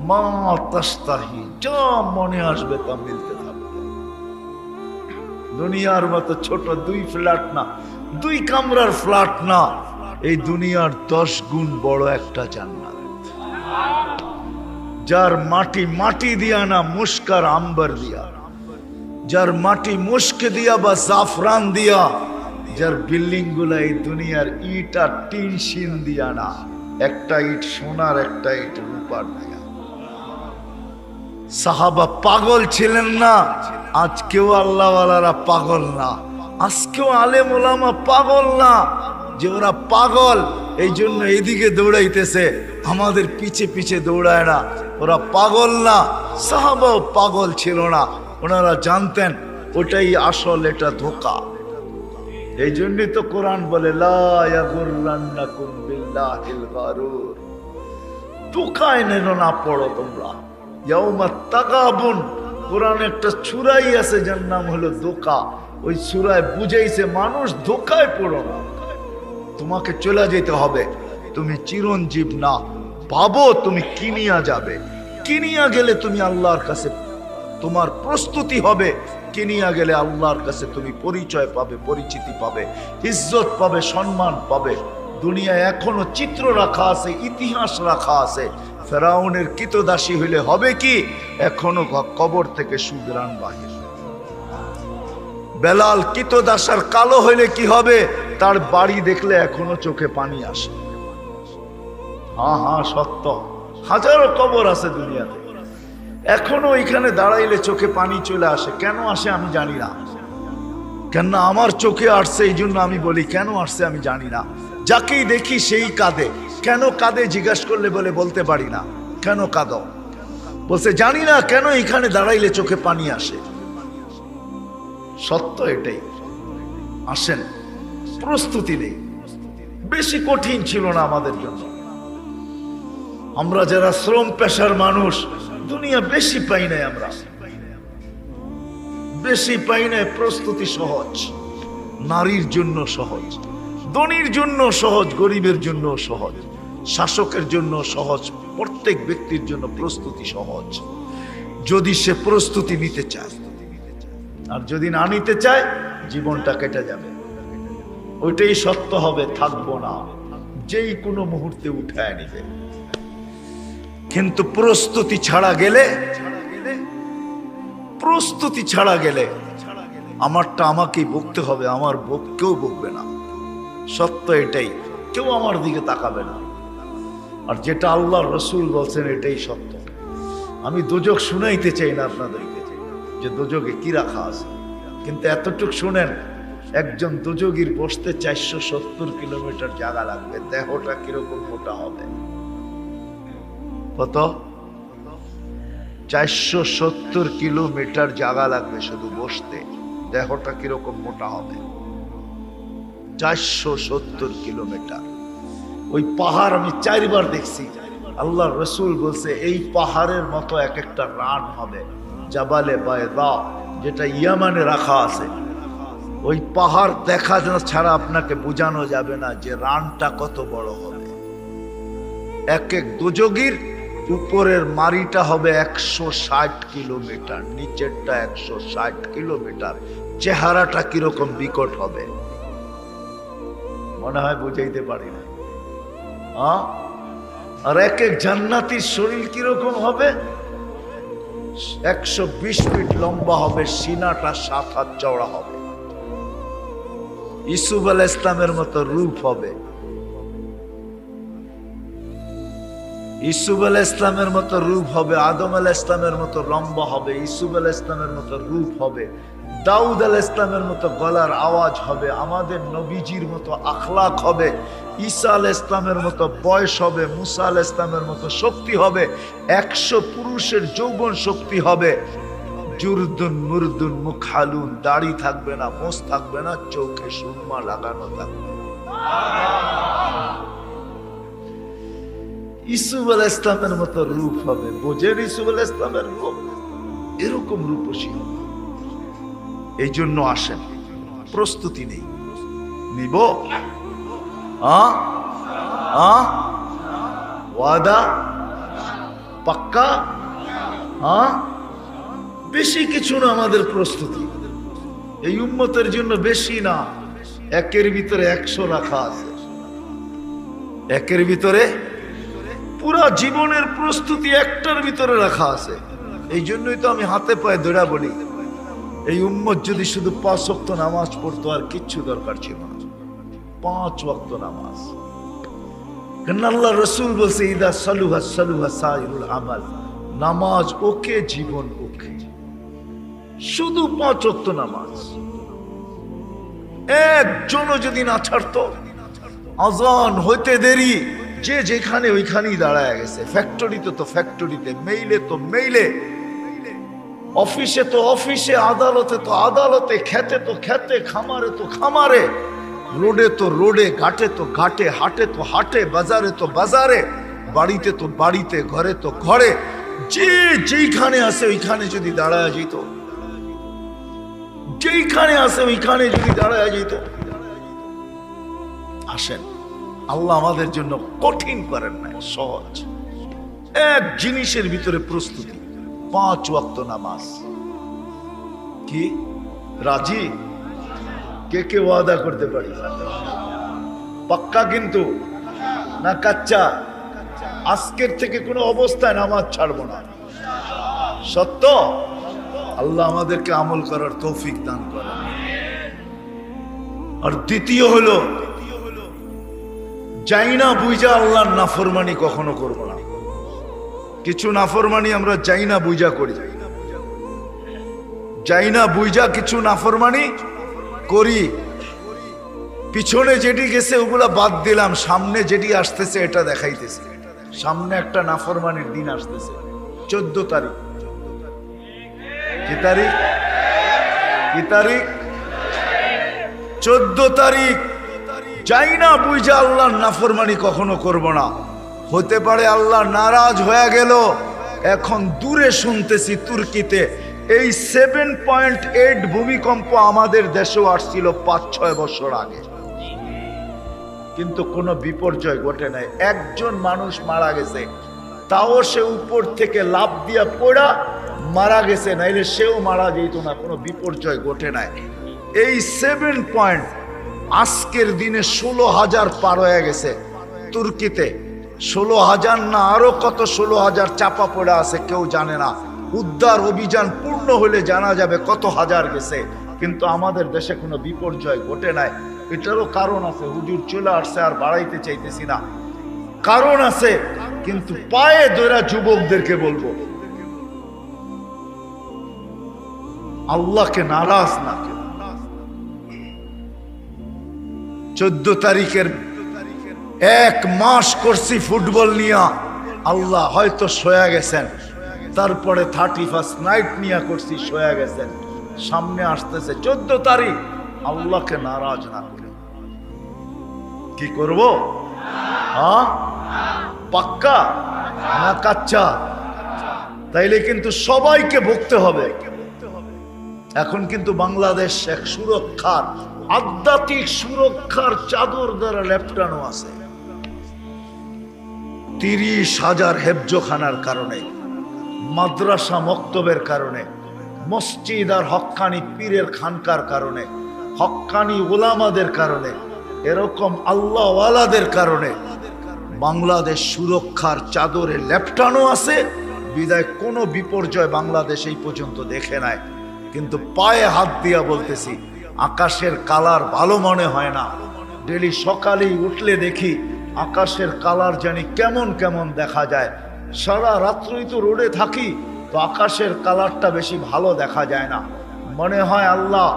মা তাস্তাহি, যা মনে আসবে তা মিলতে থাকবে। দুনিয়ার মতো ছোট 2 ফ্ল্যাট না, 2 কামরার ফ্ল্যাট না, এই দুনিয়ার 10 গুণ বড় একটা জান্নাত, যার মাটি মাটি দিয়া না, মুস্কার আম্বার দিয়া, যার মাটি মুস্ক দিয়া বা জাফরান দিয়া, যার বিল্ডিং গুলা এই দুনিয়ার ইট আর টিন শিন দিয়া না, একটা ইট সোনার একটা ইট রূপার দিয়া। সাহাবা পাগল ছিলেন না, আজকেও আল্লাহওয়ালারা পাগল না, আজকেও আলেম ওলামা পাগল না, যে ওরা পাগল এই জন্য এদিকে দৌড়াইতেছে, আমাদের পিছে পিছে দৌড়ায় না। ওরা পাগল না, সাহাবাও পাগল ছিল না, ওনারা জানতেন ওটাই আসল, এটা ধোঁকা। এই জন্যই তো কোরআন বলে, লা ইয়াগুররান্নাকুম বিল্লাহিল গারুর, ধোঁকায় নেন না পড়ো তোমরা। ইয়াউমা তাগাবুন, কোরআন একটা সূরাই আছে যার নাম হলো ধোঁকা। ওই সূরায় বুঝাইছে মানুষ ধোঁকায় পড়ো না, তোমাকে চলে যেতে হবে, তুমি চিরঞ্জীব না, ভাবো তুমি কিনিয়া যাবে, কিনিয়া গেলে তুমি আল্লাহর কাছে তোমার প্রস্তুতি হবে, কিনিয়া গেলে আল্লাহর কাছে তুমি পরিচয় পাবে, পরিচিতি পাবে, ইজ্জত পাবে, সম্মান পাবে। দুনিয়ায় এখনো চিত্র রাখা আছে, ইতিহাস রাখা আছে। ফেরাউনের কৃতদাসী হইলে হবে কি, এখনো কবর থেকে সুগ্রাণ বাহির। বেলাল কৃতদাসার কালো হইলে কি হবে, তার বাড়ি দেখলে এখনো চোখে পানি আসে। হ্যাঁ হ্যাঁ সত্য, হাজারো কবর আছে দুনিয়াতে, এখনো এখানে দাঁড়াইলে চোখে পানি চলে আসে। কেন আসে আমি জানি না, কেন আমার চোখে আসছে এই জন্য আমি বলি, কেন আসছে আমি জানি না। যাকেই দেখি সেই কাঁদে। কেন কাঁদে জিজ্ঞাস করলে বলে বলতে পারি না। কেন কাঁদো, বলছে জানি না কেন এখানে দাঁড়াইলে চোখে পানি আসে। সত্য এটাই। আসেন, প্রস্তুতি নেই, বেশি কঠিন ছিল না আমাদের জন্য। আমরা যারা শ্রম পেশার মানুষ, দুনিয়া বেশি পাই নাই, আমরা বেশি পাই নাই। প্রস্তুতি সহজ, নারীর জন্য সহজ, ধনীর জন্য সহজ, গরিবের জন্য সহজ, শাসকের জন্য সহজ, প্রত্যেক ব্যক্তির জন্য প্রস্তুতি সহজ, যদি সে প্রস্তুতি নিতে চায়। আর যদি না নিতে চায়, জীবনটা কেটে যাবে। ওইটাই সত্য হবে, থাকবো না, যেই কোনো মুহূর্তে উঠায় নিবে। কিন্তু প্রস্তুতি ছাড়া গেলে, প্রস্তুতি ছাড়া গেলে আমারটা আমাকেই বকতে হবে, আমার কেউ বকবে না। সত্য এটাই, কেউ আমার দিকে তাকাবে না। আর যেটা আল্লাহর রসুল বলছেন এটাই সত্য। আমি দোজক শুনাইতে চাই না আপনাদেরকে যে দোজকে কি রাখা আছে, কিন্তু এতটুক শুনেন, একজন দোজগীর বসতে 470 কিলোমিটার জায়গা লাগবে। দেহটা কিরকম মোটা হবে, কত? 470 কিলোমিটার জায়গা লাগবে শুধু বসতে। দেহটা কিরকম মোটা হবে? 470 কিলোমিটার। ওই পাহাড় আমি 4 বার দেখছি। আল্লাহ রসুল বলছে এই পাহাড়ের মতো এক একটা রান হবে, জাবালে বায়দা, যেটা ইয়ামানে রাখা আছে। ওই পাহাড় দেখা ছাড়া আপনাকে বোঝানো যাবে না যে রানটা কত বড় হবে। এক এক দোজগীর উপরের মারিটা হবে 160 কিলোমিটার, নিচেরটা 160 কিলোমিটার। চেহারাটা কিরকম বিকট হবে মনে হয় বুঝাইতে পারি না। আর এক এক জান্নাতীর শরীর কিরকম হবে? 120 ফিট লম্বা হবে, সিনাটা 7 হাত চওড়া হবে। ইসুফ আলাইহিস ইসলামের মতো রূপ হবে, ইসুফ আলাইহিস ইসলামের মতো রূপ হবে। আদম আলাইহিস ইসলামের মতো লম্বা হবে, ইসুফ আলাইহিস ইসলামের মতো রূপ হবে। দাউদ আলাইহিস ইসলামের মতো গলার আওয়াজ হবে। আমাদের নবীজির মতো আখলাক হবে। ঈসা আলাইহিস ইসলামের মতো বয়স হবে। মুসা আলাইহিস ইসলামের মতো শক্তি হবে। 100 পুরুষের যৌবন শক্তি হবে। জুরদুন মুরদুন মুখালুন, দাড়ি থাকবে না, মোছ থাকবে না, চোখে সুরমা লাগানো থাকবে। ইসুফ আলাইহিস ইসলামের মতো রূপ হবে। বোঝেন ইসুফ আলাইহিস ইসলামের রূপ? এরকম রূপসী হবে। এই জন্য আসেন, প্রস্তুতি নেই, নিব? ওয়াদা পাক্কা? বেশি কিছু না আমাদের প্রস্তুতি এই উম্মতের জন্য, বেশি না। একের ভিতরে 100 রাখা আছে, একের ভিতরে পুরা জীবনের প্রস্তুতি একটার ভিতরে রাখা আছে। এই জন্যই তো আমি হাতে পায়ে দৌড়া বলি, এই উম্মত যদি শুধু 5 ওয়াক্ত নামাজ পড়তো আর কিচ্ছু দরকার ছিল না। 5 ওয়াক্ত নামাজ, কেন আল্লাহ রসুল বলছে ইদা সালুহা সালুহা সাইরুল আমাল, নামাজ ওকে, জীবন ওকে। শুধু 5 ওয়াক্ত নামাজ একজনও যদি না ছাড়তো, আজান হইতে দেরি যে যেখানে ওইখানেই দাঁড়ায় গেছে। ফ্যাক্টরিতে তো ফ্যাক্টরিতে, মেইলে তো মেইলে, অফিসে তো অফিসে, আদালতে তো আদালতে, খেতে তো খেতে, খামারে তো খামারে, রোডে তো রোডে, ঘাটে তো ঘাটে, হাটে তো হাটে, বাজারে তো বাজারে, বাড়িতে তো বাড়িতে, ঘরে তো ঘরে, যে যেইখানে আছে ওইখানে যদি দাঁড়ায় যেত, যেইখানে আছে ওইখানে যদি দাঁড়ায় যেত। আসেন, আল্লাহ আমাদের জন্য কঠিন করেন নাই, সহজ। এক জিনিসের ভিতরে প্রস্তুতি, 5 ওয়াক্ত নামাজ। কি রাজি? কে কে ওয়াদা করতে পারি? পাক্কা কিন্তু না কাচ্চা? আজকের থেকে কোনো অবস্থায় নামাজ ছাড়বো না। সত্য? আল্লাহ আমাদেরকে আমল করার তৌফিক দান করেন। আর দ্বিতীয় হলো, যাই না বুঝা আল্লাহর নাফরমানি কখনো করব না। কিছু নাফরমানি আমরা যাই না বুঝা করি, যাই না বুঝা কিছু নাফরমানি করি। পিছনে যেটি গেছে ওগুলা বাদ দিলাম, সামনে যেটি আসতেছে এটা দেখাইতেছে। সামনে একটা নাফরমানির দিন আসতেছে, 14 তারিখ। কি তারিখ? কি তারিখ? 14 তারিখ। যাই না বুঝা আল্লাহর নাফরমানি কখনো করব না। হতে পারে আল্লাহ নারাজ হয়ে গেল। এখন দূরে শুনতেছি তুর্কিতে এই 7.8 ভূমিকম্প আমাদের দেশেও আসছিল 5-6 বছর আগে, কিন্তু কোনো বিপর্যয় ঘটে নাই। একজন মানুষ মারা গেছে, তাও সে উপর থেকে লাফ দিয়া পড়া মারা গেছে, নাইলে সেও মারা যেত না, কোনো বিপর্যয় ঘটে নাই। এই 7 পয়েন্ট আজকের দিনে 16,000 পার হয়ে গেছে তুর্কিতে। 16,000 না আরো কত 16,000 চাপা পড়ে আছে, কেউ জানে না। উদ্ধার অভিযান পূর্ণ হলে জানা যাবে কত হাজার গেছে, কিন্তু আমাদের দেশে কোনো বিপর্যয় ঘটে নাই। এটারও কারণ আছে, হুজুর চলে আসছে, আর বাড়াইতে চাইতেছি না, কারণ আছে। কিন্তু পায়ে ধরে যুবকদেরকে বলবো, আল্লাহকে নারাজ না। 14 তারিখের 1 মাস করছি ফুটবল নিয়ে, আল্লাহ হয়তো শোয়া গেছেন। তারপরে 31st নাইট নিয়ে করছি, শোয়া গেছেন। সামনে আসতেছে 14 তারিখ, আল্লাহকে নারাজ না করে কি করব? পাক্কা না কাচ্চা? তাইলে কিন্তু সবাইকে ভুগতে হবে। এখন কিন্তু বাংলাদেশ এক সুরক্ষার, আধ্যাত্মিক সুরক্ষার চাদর দ্বারা লেপটানো আছে। 30,000 হেফজখানার কারণে, মাদ্রাসা মক্তবের কারণে, মসজিদ আর হক্কানি পীরের খানকার কারণে, হক্কানি ওলামাদের কারণে, এরকম আল্লাহওয়ালাদের কারণে বাংলাদেশ সুরক্ষার চাদরে লেপটানো আছে। বিদায় কোনো বিপর্যয় বাংলাদেশ এই পর্যন্ত দেখে নাই। কিন্তু পায়ে হাত দিয়া বলতেছি, আকাশের কালার ভালো মনে হয় না। ডেলি সকালেই উঠলে দেখি আকাশের কালার জানি কেমন কেমন দেখা যায়। সারা রাত্রই তো রোডে থাকি, তো আকাশের কালারটা বেশি ভালো দেখা যায় না। মনে হয় আল্লাহ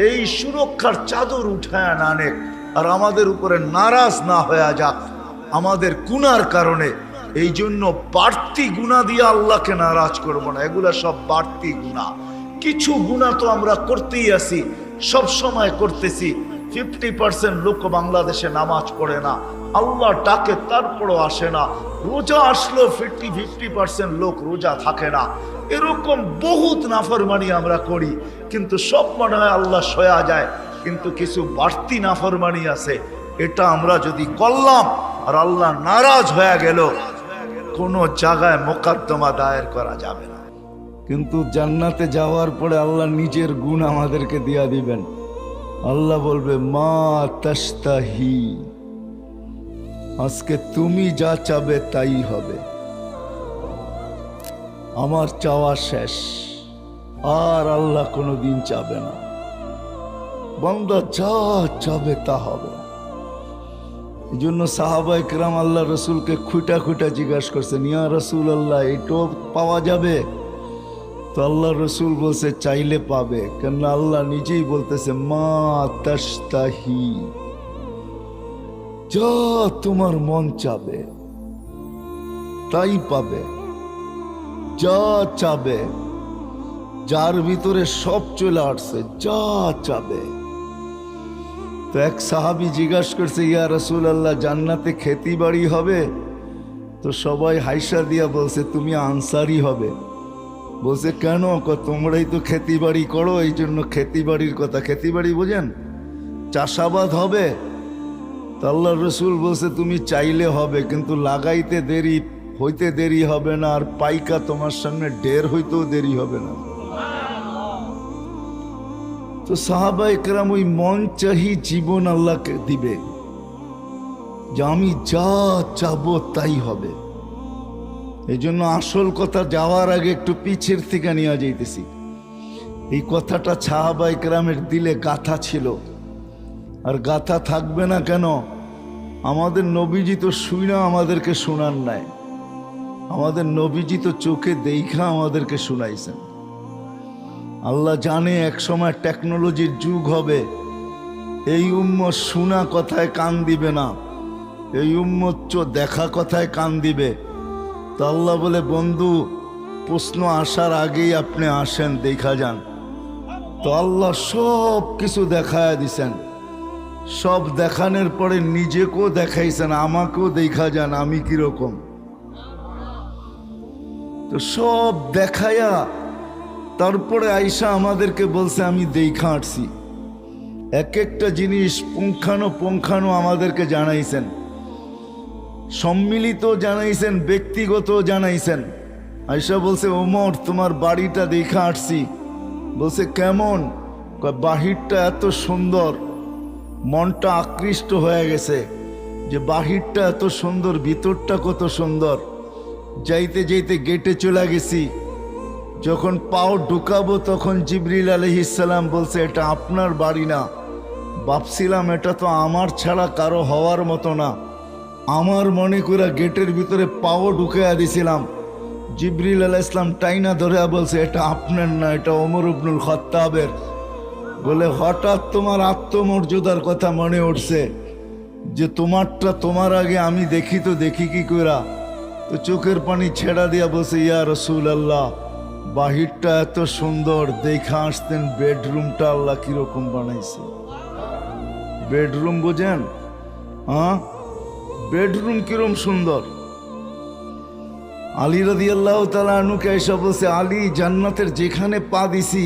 এই সুরক্ষার চাদর উঠায় না আনেক, আর আমাদের উপরে নারাজ না হয়ে যাক আমাদের গুনার কারণে। এই জন্য বাড়তি গুনাহ দিয়ে আল্লাহকে নারাজ করব না। এগুলা সব বাড়তি গুনাহ। কিছু গুনাহ তো আমরা করতেই আছি, সব সময় করতেছি। 50% লোক বাংলাদেশে নামাজ পড়ে না, আল্লাহ ডাকে তারপরও আসে না। রোজা আসলো 50% লোক রোজা থাকে না। এরকম বহুত নাফরমানি আমরা করি, কিন্তু সব মনে হয় আল্লাহ সয়া যায়। কিন্তু কিছু বাড়তি নাফরমানি আছে, এটা আমরা যদি করলাম আর আল্লাহ নারাজ হয়ে গেল, কোনো জায়গায় মোকদ্দমা দায়ের করা যাবে না। কিন্তু জান্নাতে যাওয়ার পরে আল্লাহ নিজের গুণ আমাদেরকে দিয়া দিবেন। আল্লাহ বলবে মা তাশতাহি, আজকে তুমি যা চাবে তাই হবে, আমার চাওয়া শেষ, আর আল্লাহ কোনোদিন চাবে না, বান্দা যা চাবে তা হবে। এই জন্য সাহাবায়ে কেরাম আল্লাহ রসুলকে খুঁটা খুঁটা জিজ্ঞাসা করছেন, ইয়া রসুল আল্লাহ, এটাও পাওয়া যাবে? তো আল্লাহ রসুল বলছে চাইলে পাবে, কেন আল্লাহ নিজেই বলতেছে মা তাশতাহি, যা তোমার মন চাবে তাই পাবে, যা চাবে, যার ভিতরে সব চলে আসছে, যা চাবে। তো এক সাহাবী জিজ্ঞাসা করছে, ইয়া রাসূল আল্লাহ, জান্নাতে খেতি বাড়ি হবে? তো সবাই হাইসা দিয়া বলছে তুমি আনসারি হবে। বলছে কেন? তোমরাই তো খেতি বাড়ি করো, এই জন্য খেতি বাড়ির কথা। খেতি বাড়ি বোঝেন? চাষাবাদ হবে। তো আল্লাহ রসুল বলছে তুমি চাইলে হবে, কিন্তু লাগাইতে দেরি হইতে দেরি হবে না, আর পাইকা তোমার সামনে ঢের হইতেও দেরি হবে না। তো সাহাবায়ে কেরাম ওই মন চাহি জীবন আল্লাহকে দিবে, যে আমি যা চাবো তাই হবে। এই জন্য আসল কথা যাওয়ার আগে একটু পিছের থেকে নিয়ে যাইতেছি। এই কথাটা সাহাবায়ে কেরামের দিলে গাথা ছিল, আর গাথা থাকবে না কেন? আমাদের নবীজি তো শুইনা আমাদেরকে শোনান নাই, আমাদের নবীজি তো চোখে দেখা আমাদেরকে শুনাইছেন। আল্লাহ জানে এক সময় টেকনোলজির যুগ হবে, এই উম্মত শোনা কথায় কান দিবে না, এই উম্মত দেখা কথায় কান দিবে। তো আল্লাহ বলে বন্ধু, প্রশ্ন আসার আগেই আপনি আসেন, দেখা যান। তো আল্লাহ সব কিছু দেখায় দিছেন, সব দেখানোর পরে নিজেকেও দেখাইছেন, আমাকেও দেখা যান আমি কিরকম। তো সব দেখায়া তারপরে আইসা আমাদেরকে বলছে আমি দেখা আসছি। এক একটা জিনিস পুঙ্খানো আমাদেরকে জানাইছেন, সম্মিলিত জানাইছেন, ব্যক্তিগত জানাইছেন। আইসা বলছে ওমর তোমার বাড়িটা দেখা আসছি। বলছে কেমন? বাহিরটা এত সুন্দর, মনটা আকৃষ্ট হয়ে গেছে যে বাহিরটা এত সুন্দর, ভিতরটা কত সুন্দর। যাইতে যাইতে গেটে চলে গেছি, যখন পাও ঢুকাবো তখন জিবরিল আলাইহিস সালাম বলছে এটা আপনার বাড়ি না। ভাবছিলাম এটা তো আমার ছাড়া কারো হওয়ার মতো না, আমার মনে করে গেটের ভিতরে পাও ঢুকাইয়া দিছিলাম। জিবরিল আলাইহিস সালাম টাইনা ধরে বলছে এটা আপনার না, এটা ওমর ইবনুল খাত্তাবের। বলে হঠাৎ তোমার আত্মমর্যাদার কথা মনে উঠছে যে তোমারটা তোমার আগে আমি দেখি, তো দেখি কি কইরা? তো চোখের পানি ছেড়া দিয়া বলছে ইয়া রাসূল আল্লাহ, বাহিরটা এত সুন্দর, দেখা আসতেন বেডরুমটা আল্লাহ কিরকম বানাইছে। বেডরুম বোঝেন? হ্যাঁ, বেডরুম কিরকম সুন্দর। আলী রাদিয়াল্লাহু তাআলা আনহুকে এসে বলছে আলী, জান্নাতের যেখানে পা দিছি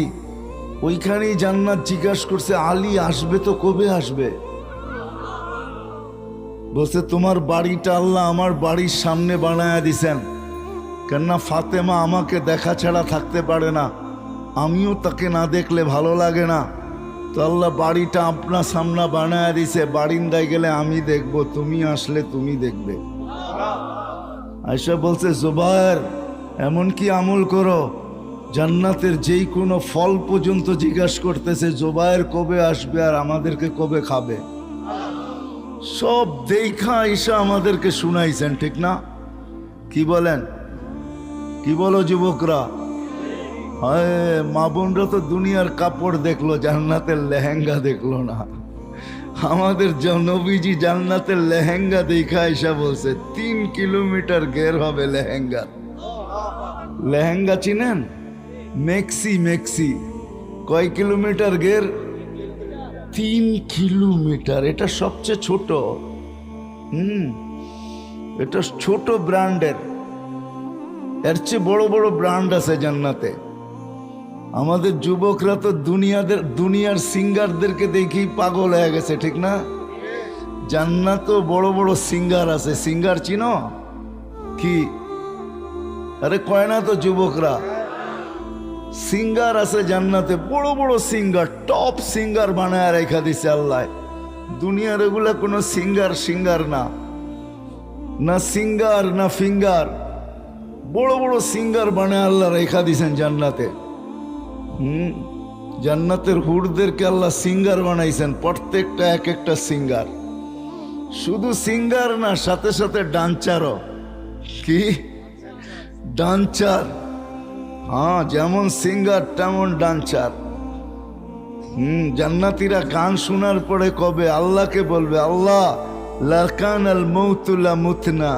ওইখানেই জান্নাত জিজ্ঞাসা করছে আলী আসবে তো কবে আসবে? বলছে তোমার বাড়িটা আল্লাহ আমার বাড়ির সামনে বানায়া দিছেন, কেননা ফাতেমা আমাকে দেখা ছাড়া থাকতে পারে না, আমিও তাকে না দেখলে ভালো লাগে না। তো আল্লাহ বাড়িটা আপনার সামনে বানায়া দিছে, বারিন্দায় গেলে আমি দেখবো, তুমি আসলে তুমি দেখবে। আয়েশা বলছে জুবায়ের এমন কি আমল করো, জান্নাতের যেই কোনো ফল পর্যন্ত জিজ্ঞাসা করতেছে জুবায়ের কবে আসবে আর আমাদেরকে কবে খাবে। সব দেখা আয়েশা আমাদেরকে শুনাইছেন, ঠিক না? কি বলেন? কি বলো যুবকরা? হায়, মা বোনরা তো দুনিয়ার কাপড় দেখলো, জান্নাতের লেহেঙ্গা দেখলো না। আমাদের নবীজি জান্নাতের লেহেঙ্গা দেখা আয়েশা বলছে 3 কিলোমিটার ঘের হবে লেহেঙ্গা। লেহেঙ্গা চিনেন? মেক্সি কয় কিলোমিটার ঘের? 3 কিলোমিটার। এটা সবচেয়ে ছোট। এটা ছোট ব্র্যান্ডের, এর চেয়ে বড় বড় ব্র্যান্ড আছে জান্নাতে। আমাদের যুবকরা তো দুনিয়ার সিঙ্গারদেরকে দেখেই পাগল হয়ে গেছে, ঠিক না? জান্নাতও বড় বড় সিঙ্গার আছে। সিঙ্গার চিনো কি? আরে কয় না তো যুবকরা, সিঙ্গার আছে জান্নাতে, বড় বড় সিঙ্গার, টপ সিঙ্গার বানায় রেখা দিছে আল্লাহ। দুনিয়ার এগুলা কোনো সিঙ্গার না, না সিঙ্গার না ফিঙ্গার, বড় বড় সিঙ্গার বানায় আল্লাহ রেখা দিছেন জান্নাতে। জান্নাতের হুরদেরকে আল্লাহ সিঙ্গার বানাইছেন, প্রত্যেকটা এক একটা সিঙ্গার। শুধু সিঙ্গার না, সাথে সাথে ডান্সারও। কি ডান্সার? হ্যাঁ, যেমন সিঙ্গার তেমন ডান্সার। জান্নাতীরা গান শোনার পরে কবে আল্লাহকে বলবে, আল্লাহ লাকান আল মৌতুলা মুতনা,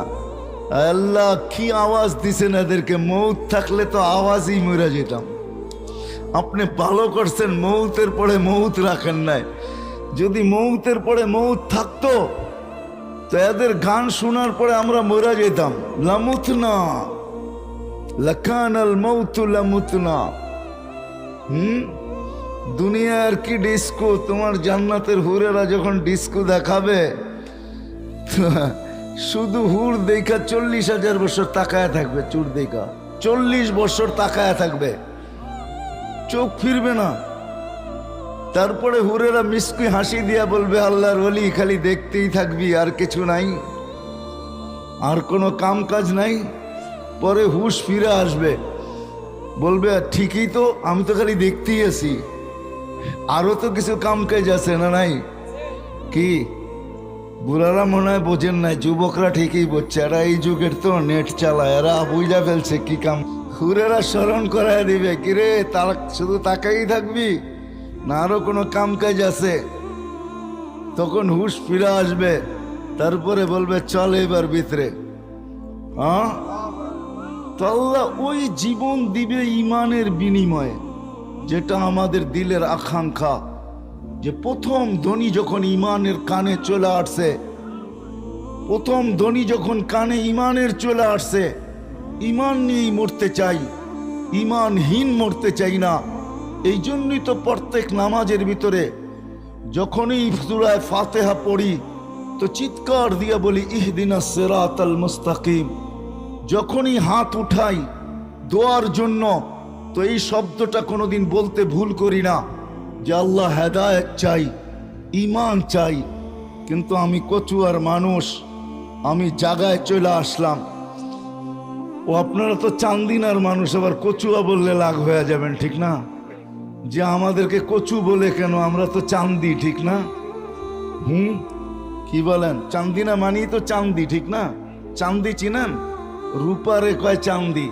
আল্লাহ কি আওয়াজ দিছেন এদেরকে, মৌত থাকলে তো আওয়াজই মরে যেতাম। আপনি ভালো করছেন মৌতের পরে মৌত রাখেন নাই, যদি মৌতের পরে মৌত থাকতো তো এদের গান শোনার পরে আমরা মরে যেতাম। লামুতনা লাকান আল মৌতু লামুতনা। দুনিয়ার কি ডিস্কো, তোমার জান্নাতের হুরেরা যখন ডিস্কো দেখাবে শুধু হুর দেখা 40,000 বছর তাকায় থাকবে, চুর দেখা 40 বছর তাকায় থাকবে, চোখ ফিরবে না। তারপরে হুরেরা মিসকি হাসি দিয়া বলবে, আল্লাহর ওলি খালি দেখতেই থাকবি, আর কিছু নাই, আর কোনো কাম কাজ নাই। পরে হুশ ফিরে আসবে, বলবে ঠিকই তো, আমি তো খালি দেখতেই আছি, আরো তো কিছু কাম কাজ আছে না নাই? কি বুড়ারা মনে হয় বোঝেন নাই, যুবকরা ঠিকই বুঝছে, এরা এই যুগের তো নেট চালায়, এরা বুঝা ফেলছে কি কাম। হুরেরা স্মরণ করায় দিবে, কিরে তারা শুধু তাকাই থাকবি না আরো কোনো কাম কাজ আছে? তখন হুশ ফিরে আসবে, তারপরে বলবে চল এবার ভিতরে। হ্যাঁ, তো আল্লাহ ওই জীবন দিবে ইমানের বিনিময়ে, যেটা আমাদের দিলের আকাঙ্ক্ষা। যে প্রথম ধ্বনি যখন ইমানের কানে চলে আসছে, প্রথম ধ্বনি যখন কানে ইমানের চলে আসছে, ইমান নিয়েই মরতে চাই, ইমানহীন মরতে চাই না। এই জন্যই তো প্রত্যেক নামাজের ভিতরে যখনই সূরা ফাতিহা পড়ি তো চিৎকার দিয়ে বলি ইহদিনাস সিরাতাল মুস্তাকিম। যখনই হাত উঠাই দোয়ার জন্য তো এই শব্দটা কোনোদিন বলতে ভুল করি না যে আল্লাহ হেদায়েত চাই, ইমান চাই। কিন্তু আমি কচুয়ার মানুষ, আমি জায়গায় চলে আসলাম। ও আপনারা তো চান্দিনার মানুষ, আবার কচুয়া বললে লাগ হয়ে যাবেন, ঠিক না? যে আমাদেরকে কচু বলে কেন, আমরা তো চান্দি, ঠিক না? কি বলেন? চান্দিনা মানি তো চান্দি, ঠিক না? চান্দি চিনেন? রূপারে কয় চান্দি,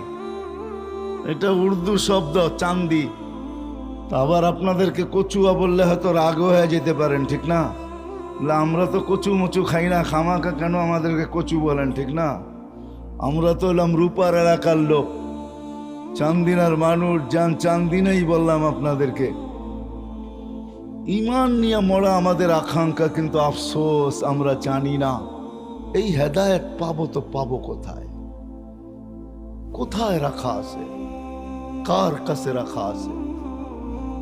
এটা উর্দু শব্দ চান্দি। আবার আপনাদেরকে কচুয়া বললে হয়তো রাগ হয়ে যেতে পারেন, ঠিক না? আমরা তো কচু মচু খাই না, খামাখা কেন আমাদেরকে কচু বলেন, ঠিক না? আমরা তো হলাম রূপার এলাকার লোক, চান্দিনার মানুষ, যান চান্দিনাই বললাম আপনাদেরকে। ইমান নিয়ে মরা আমাদের আকাঙ্ক্ষা, কিন্তু আফসোস আমরা জানি না এই হেদায়েত পাবো তো পাবো কোথায়, কোথায় রাখা আছে, কার কাছে রাখা আছে,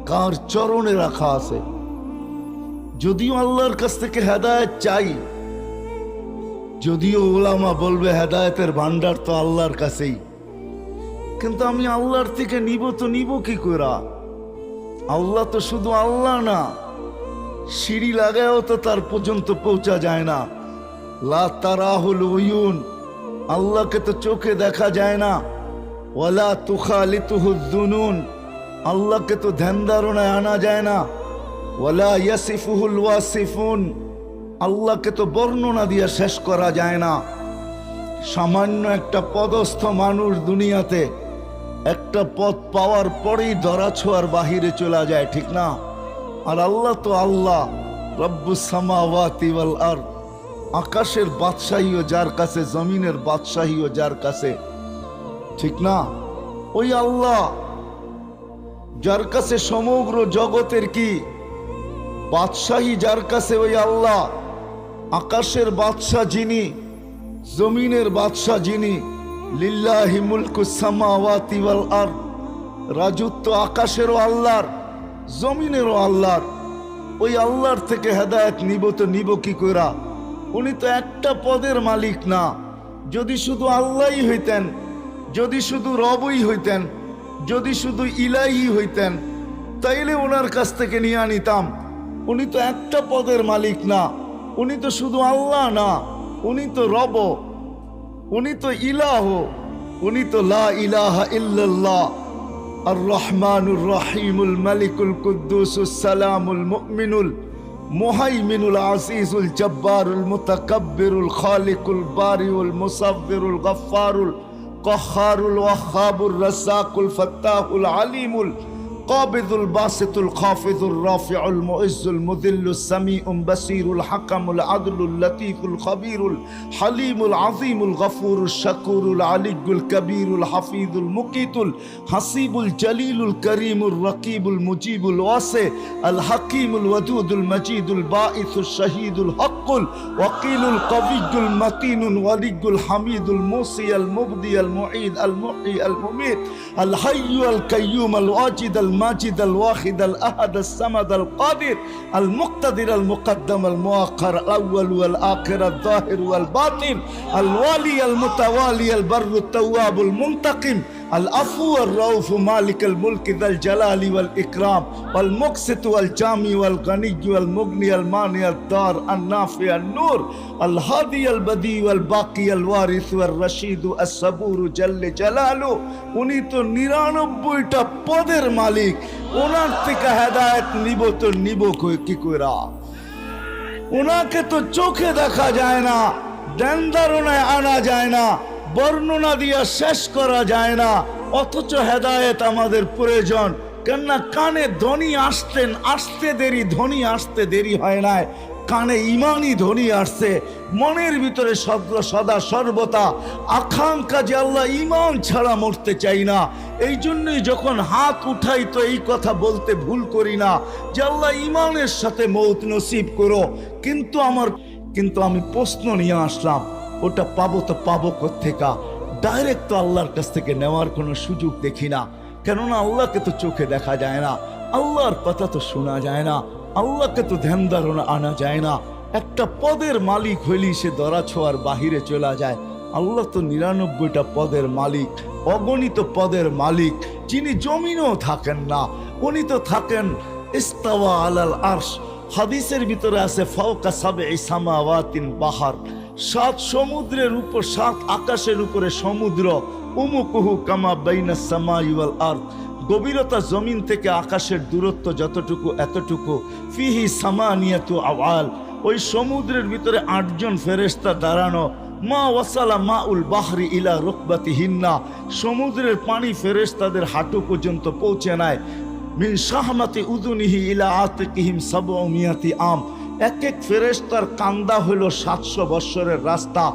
কার চরণে রাখা আছে। যদিও আল্লাহর কাছ থেকে হেদায়েত চাই, যদিও ওলামা বলবে হেদায়েতের ভান্ডার তো আল্লাহর কাছেই, কিন্তু আমি আল্লাহর থেকে নিব তো নিব কি করে? আল্লাহ তো শুধু আল্লাহ না, সিঁড়ি লাগায়ও তো তার পর্যন্ত পৌঁছা যায় না। লা তারাহুল উয়ুন, আল্লাহকে তো চোখে দেখা যায় না। ওয়ালা তুখালিতুহুজ জুনুন, আল্লাহকে তো ধ্যান ধারণায় আনা যায় না। ওয়ালা ইয়াসিফুহুল ওয়াসিফুন, আল্লাহকে তো বর্ণনা দিয়ে শেষ করা যায় না। সামান্য একটা পদস্থ মানুষ দুনিয়াতে একটা পদ পাওয়ার পরেই ধরা ছোঁয়ার বাহিরে চলে যায়, ঠিক না? আর আল্লাহ তো আল্লাহ, রব্বুস সামাওয়াতি ওয়াল আরদ, আকাশের বাদশাহীও যার কাছে, জমিনের বাদশাহীও যার কাছে, ঠিক না? ওই আল্লাহ যার কাছে সমগ্র জগতের কি বাদশাহী, যার কাছে ওই আল্লাহ, আকাশের বাদশাহ যিনি, জমিনের বাদশাহ যিনি, লিল্লাহি মুলকুস সামাওয়াতি ওয়াল আরদ, রাজত্ব আকাশেরও আল্লাহর, জমিনেরও আল্লাহর। ওই আল্লাহর থেকে হেদায়েত নিব তো নিব কি কইরা? উনি তো একটা পদের মালিক না। যদি শুধু আল্লাহই হইতেন, যদি শুধু রবই হইতেন, যদি শুধু ইলাহি হইতেন, তাইলে ওনার কাছ থেকে নিয়ে আনিতাম। উনি তো একটা পদের মালিক না, উনি তো শুধু আল্লাহ না, উনি তো রব, উনি তো ইলাহ, উনি তো লা ইলাহা ইল্লাল্লাহ। আর রহমানুর রহিমুল মালিকুল কুদ্দুসুস সালামুল মুমিনুল মুহাইমিনুল আজিজুল জব্বারুল মুতাকাব্বিরুল খালিকুল বারিউল মুসাব্বিরুল গফফারুল কহ্হারুল ওয়াহ্হাবুর রাজ্জাকুল ফাত্তাহুল আলিমুল قابض الباسط الخافض الرافع المعز المذل السميع بصير الحكم العدل اللطيف الخبير الحليم العظيم الغفور الشكور العلي الكبير الحفيظ المقيت الحسيب الجليل الكريم الرقيب المجيب الواسع الحكيم الودود المجيد الباعث الشهيد الحق الوكيل القوي المتين الولي الحميد الموصي المبدي المعيد المحيي المميت الحي القيوم الواجد الماجد الواحد الأحد الصمد القادر المقتدر المقدم المؤخر الأول والآخر الظاهر والباطن الوالي المتوالي البر التواب المنتقم العفو الرؤوف مالك الملك ذا الجلال والإكرام والمقسط والجامي والغني والمغني المانع الدار النافع النور الهادي البديع والباقي الوارث والرشيد الصبور جل جلاله উনি তো ৯৯টা পদের মালিক। ওনার থেকে হেদায়েত নিব তো নিব কি কইরা? ওনাকে তো চোখে দেখা যায় না, ধ্যান ধারণায় আনা যায় না, বর্ণনা দিয়া শেষ করা যায় না, অথচ হেদায়েত আমাদের প্রয়োজন। কেননা কানে ধ্বনি আসতে দেরি, ধ্বনি আসতে দেরি হয় নাই, কানে ইমানি ধ্বনি আসছে। মনের ভিতরে সদা সর্বদা আকাঙ্ক্ষা যে আল্লাহ ইমান ছাড়া মরতে চাই না। এই জন্যই যখন হাত উঠাই তো এই কথা বলতে ভুল করি না যে আল্লাহ ইমানের সাথে মৌত নসিব করো। কিন্তু আমি প্রশ্ন নিয়ে আসলাম, ওটা পাবো তো পাবো কোত্থেকা? ডাইরেক্ট তো আল্লাহর কাছ থেকে নেওয়ার কোনো সুযোগ দেখি না। কেননা আল্লাহকে তো চোখে দেখা যায় না, আল্লাহর কথা তো শোনা যায় না, আল্লাহকে তো ধ্যান ধারণা আনা যায় না। একটা পদের মালিক হইলি সে ধরা ছোঁয়ার বাহিরে চলে যায়। আল্লাহ তো ৯৯টা পদের মালিক, অগণিত পদের মালিক, যিনি জমিনেও থাকেন না, উনি তো থাকেন ইস্তাওয়া আলাল আরশ। হাদিসের ভিতরে আছে ফাওকা সাবঈ সামাওয়াতিন বাহার, ৭ সমুদ্রের উপর, ৭ আকাশের উপরে সমুদ্র। উমুকুহু কামা বাইনাস সামাই ওয়াল আরদ, গভীরতা জমিন থেকে আকাশের দূরত্ব যতটুকু এতটুকু। ফিহি সামানিয়াতু আওয়াল, ওই সমুদ্রের ভিতরে ৮ জন ফেরেশতা দাঁড়ানো। মা ওয়াসালা মাউল বাহরি ইলা রুকবাতিহিন্না, সমুদ্রের পানি ফেরেশতাদের হাঁটু পর্যন্ত পৌঁছে নাই। মিন শাহমাতি উযুনিহি ইলা আতিকিহিম ৭০০ আম, এক এক ফেরেশতার কান্দা হইল ৭০০ বৎসরের রাস্তা।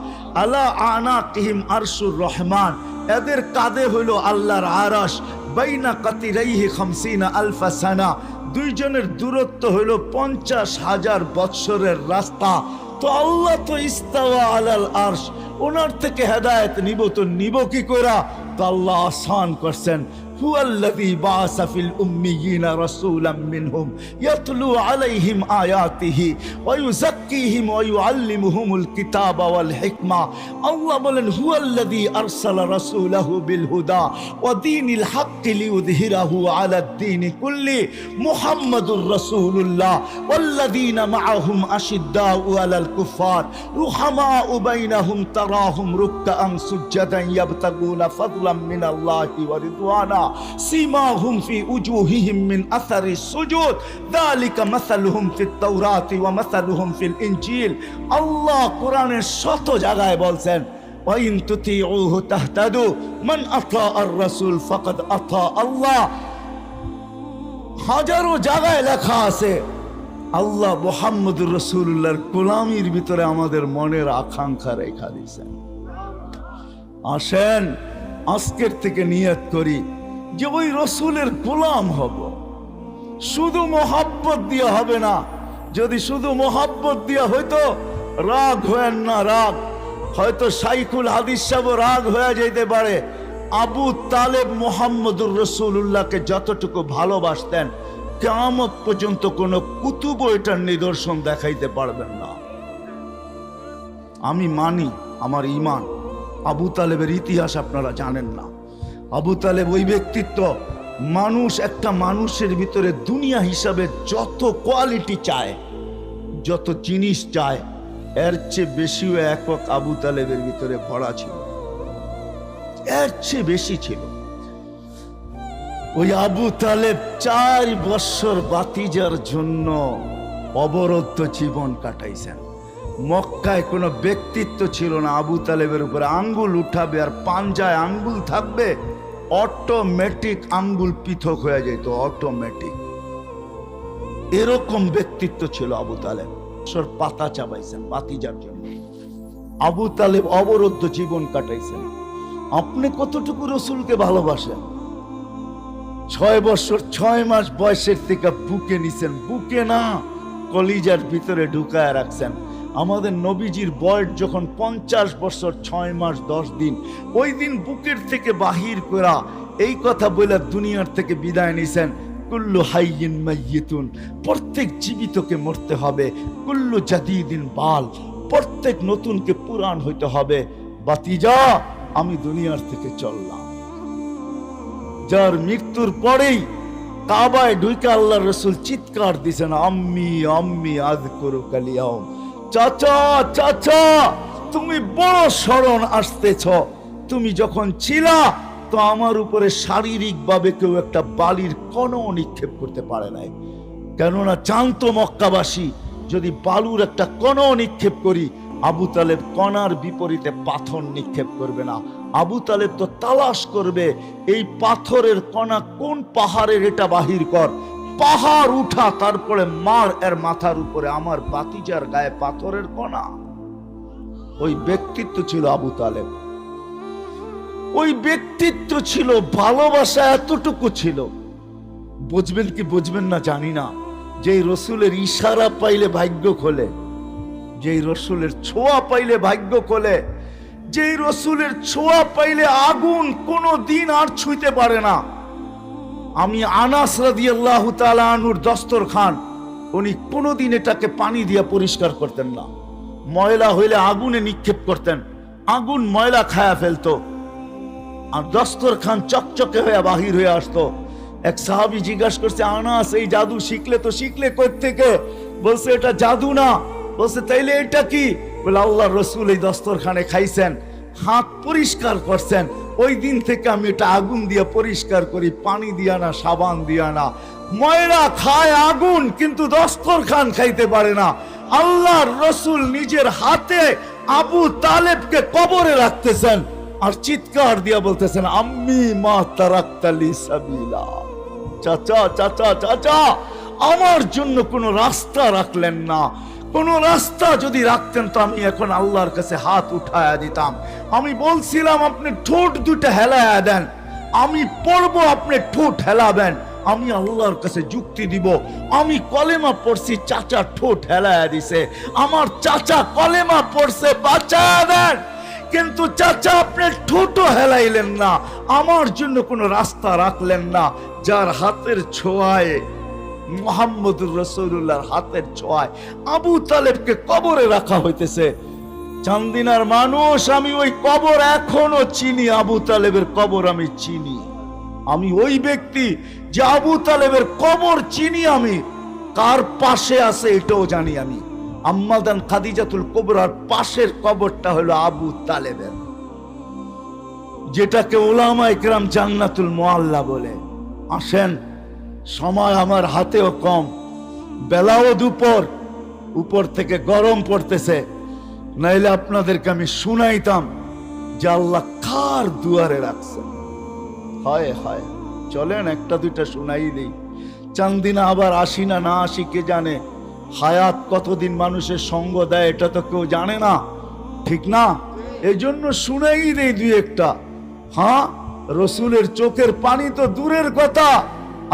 আলা আনাকিহিম আরশুর রহমান, এদের কাঁধে হইল আল্লাহর আরশ। বাইনা কাতিরাইহি ৫০ আলফা সানা, দুইজনের দূরত্ব হইল ৫০,০০০ বৎসরের রাস্তা। তো আল্লাহ তো ইস্তাওয়া আলাল আরশ, ওনার থেকে হেদায়েত নিব তো নিব কি কইরা? তো আল্লাহ আসান করছেন। হুয়াল্লাযী বাআসা ফিল উম্মিয়িনা রাসূলাম মিনহুম ইয়াতলু আলাইহিম আয়াতিহি ওয়া ইউযাক্কিহিম ওয়া ইউআল্লিমুহুমুল কিতাবা ওয়াল হিকমা। আল্লাহ বলেন হুয়াল্লাযী আরসালা রাসূলাহু বিল হুদা ওয়া দীনিল হাক্কি লিইয়ুযহিরাহু আলাদ দীনি কুল্লি মুহাম্মাদুর রাসূলুল্লাহ ওয়াল্লাযীনা মাআহুম আশিদ্দাউ আলাল কুফার রুহামাউ বাইনাহুম তারাহুম রুকআন সুজদান ইয়াবতাগুনা ফাদলাম মিনাল্লাহি ওয়া রিদওয়ানা সিমাহুম ফি উজুহিহিম মিন আসারিস সুজুদ যালিকা মাসালুহুম ফিত তাওরাতি ওয়া মাসালুহুম ফিল ইনজিল। আল্লাহ কোরআনের শত জায়গায় বলছেন ওয়া ইন তুতিউহু তাহতাদু মান আতা আর রাসূল ফাকাদ আতা আল্লাহ। হাজারো জায়গায় লেখা আছে আল্লাহ মুহাম্মদুর রাসূলুল্লাহর গোলামির ভিতরে আমাদের মনের আকাঙ্ক্ষা রেখা দিয়েছেন। আসেন আজকের থেকে নিয়ত করি যে ওই রসুলের গোলাম হব। শুধু মোহাব্বত দিয়ে হবে না। যদি শুধু মোহাব্বত দিয়ে হইতো, রাগ হয়েন না, রাগ হয়তো শাইখুল হাদিস সাহেব রাগ হয়ে যেতে পারে, আবু তালেব মুহাম্মদুর রাসূলুল্লাহকে যতটুকু ভালোবাসতেন, কিয়ামত পর্যন্ত কোন কুতুব এটার নিদর্শন দেখাইতে পারবেন না। আমি মানি, আমার ঈমান। আবু তালেবের ইতিহাস আপনারা জানেন না। আবু তালেব ওই ব্যক্তিত্ব, মানুষ একটা মানুষের ভিতরে দুনিয়া হিসাবে যত কোয়ালিটি চায়, যত জিনিস চায়, এর চেয়ে বেশিও একক আবু তালেবের ভিতরে ভরা ছিল, এর চেয়ে বেশি ছিল। ওই আবু তালেব 4 বছর বাতিজার জন্য অবরুদ্ধ জীবন কাটাইছেন। মক্কায় কোনো ব্যক্তিত্ব ছিল না আবু তালেবের উপরে আঙ্গুল উঠাবে আর পাঞ্জায় আঙ্গুল থাকবে, অটোমেটিক আঙ্গুল পৃথক হয়ে যেত, অটোমেটিক। এরকম ব্যক্তিত্ব ছিল আবু তালেব। পাতা চাবাইছেন বাতিজার জন্য। আবু তালেব অবরুদ্ধ জীবন কাটাইছেন। আপনি কতটুকু রসুলকে ভালোবাসেন? 6 বছর 6 মাস বয়সের থেকে বুকে নিছেন, বুকে না কলিজার ভিতরে ঢুকায় রাখছেন। আমাদের নবীজির বয়স যখন 50 বছর 6 মাস 10 দিন, ওই দিন বুকের থেকে বাহির করা এই কথা বলে দুনিয়ার থেকে বিদায় নিছেন। কুল্লু হাইয়িন মাইয়িতুন, প্রত্যেক জীবিতকে মরতে হবে। কুল্লু জাদিদিন বাল, প্রত্যেক নতুনকে পুরান হইতে হবে। বাতিজা, আমি দুনিয়ার থেকে চললাম। যার মৃত্যুর পরেই কাবায় ঢুকে আল্লাহর রাসূল চিৎকার দিছেন, আম্মি আম্মি আযকুরুকা লিয়াউম। চাচা চাচা, তুমি বড় স্মরণ আসতেছ। তুমি যখন ছিলা তো আমার উপরে শারীরিকভাবে কেউ একটা বালির কণাও নিক্ষেপ করতে পারে নাই। কেননা জানতো মক্কাবাসী, যদি বালুর একটা কণাও নিক্ষেপ করি, আবু তালেব কণার বিপরীতে পাথর নিক্ষেপ করবে না। আবু তালেব তো তালাশ করবে এই পাথরের কণা কোন পাহাড়ের, এটা বাহির কর। পাহাড় উঠা, তারপরে মার এর মাথার উপরে, আমার বাতিজার গায়ে পাথরের কণা। ওই ব্যক্তিত্ব ছিল আবু তালেব, ওই ব্যক্তিত্ব ছিল, ভালোবাসা এতটুকু ছিল। বুঝবেন কি বুঝবেন না জানি না, যেই রসুলের ইশারা পাইলে ভাগ্য খোলে, যেই রসুলের ছোঁয়া পাইলে ভাগ্য খোলে, যেই রসুলের ছোঁয়া পাইলে আগুন কোনো দিন আর ছুঁইতে পারে না। আমি আনাস রাদিয়াল্লাহু তাআলা আনহুর দস্তরখান, উনি কোনোদিন এটাকে পানি দিয়ে পরিষ্কার করতেন না। ময়লা হইলে আগুনে নিক্ষেপ করতেন, আগুন ময়লা খায়া ফেলতো, আর দস্তরখান চকচকে হয়ে বাহির হয়ে আসতো। এক সাহাবী জিজ্ঞাসা করছে, আনাস এই জাদু শিখলে তো শিখলে কই থেকে? বলছে এটা জাদু না। বলছে তাইলে এটা কি? বলে আল্লাহর রাসূল এই দস্তরখানে খাইছেন, হাত পরিষ্কার করছেন, ওই দিন থেকে আমি এটা আগুন দিয়ে পরিষ্কার করি, পানি দিয়া না, সাবান দিয়া না। ময়লা খায় আগুন, কিন্তু দস্তরখান খাইতে পারে না। আল্লাহর রাসূল নিজের হাতে আবু তালেবকে কবরে রাখতেছেন আর চিৎকার দিয়া বলতেছেন, আম্মি মা তারাক্তালি সাবিলা। চাচা চাচা চাচা, আমার জন্য কোনো রাস্তা রাখলেন না। কোন রাস্তা যদি রাখতেন তো আমি এখন আল্লাহর কাছে হাত উঠায়া দিতাম। আমি বলছিলাম আপনি ঠোঁট দুটো হেলায়া দেন, আমি পড়বো, আপনি ঠোঁট হেলাবেন, আমি আল্লাহর কাছে যুক্তি দিব। আমি কলেমা পড়ছি, চাচা ঠোঁট হেলায়া দিছে। আমার চাচা কলেমা পড়ছে, বাঁচায়া দেন। কিন্তু চাচা আপনি ঠোঁটও হেলাইলেন না, আমার জন্য কোনো রাস্তা রাখলেন না। যার হাতের ছোঁয়ায়, মুহাম্মদুর রাসূলুল্লাহর হাতের ছোঁয়ায় আবু তালেবকে কবরে রাখা হইতেছে। চান্দিনার মানুষ, আমি ওই কবর এখনো চিনি, আবু তালেবের কবর আমি চিনি। আমি ওই ব্যক্তি যে আবু তালেবের কবর চিনি। আমি কার পাশে আছে এটাও জানি। আমি আম্মাদান খাদিজাতুল কুবরার পাশের কবরটা হলো আবু তালেবের, যেটাকে উলামায়ে কেরাম জান্নাতুল মুআল্লা বলে। আসেন, সময় আমার হাতেও কম, বেলাও দুপুর, উপর থেকে গরম পড়তেছে, নাইলে আপনাদেরকে আমি শুনাইতাম যে আল্লাহ কার দুয়ারে রাখছেন। হয় হয়, চলেন একটা দুইটা শুনাই দিই। চান্দিনা আবার আসি না না আসি কে জানে। হায়াত কতদিন মানুষের সঙ্গ দেয় এটা তো কেউ জানে না, ঠিক না? এই জন্য শুনাই দেই দুই একটা। হ্যাঁ, রসুলের চোখের পানি তো দূরের কথা,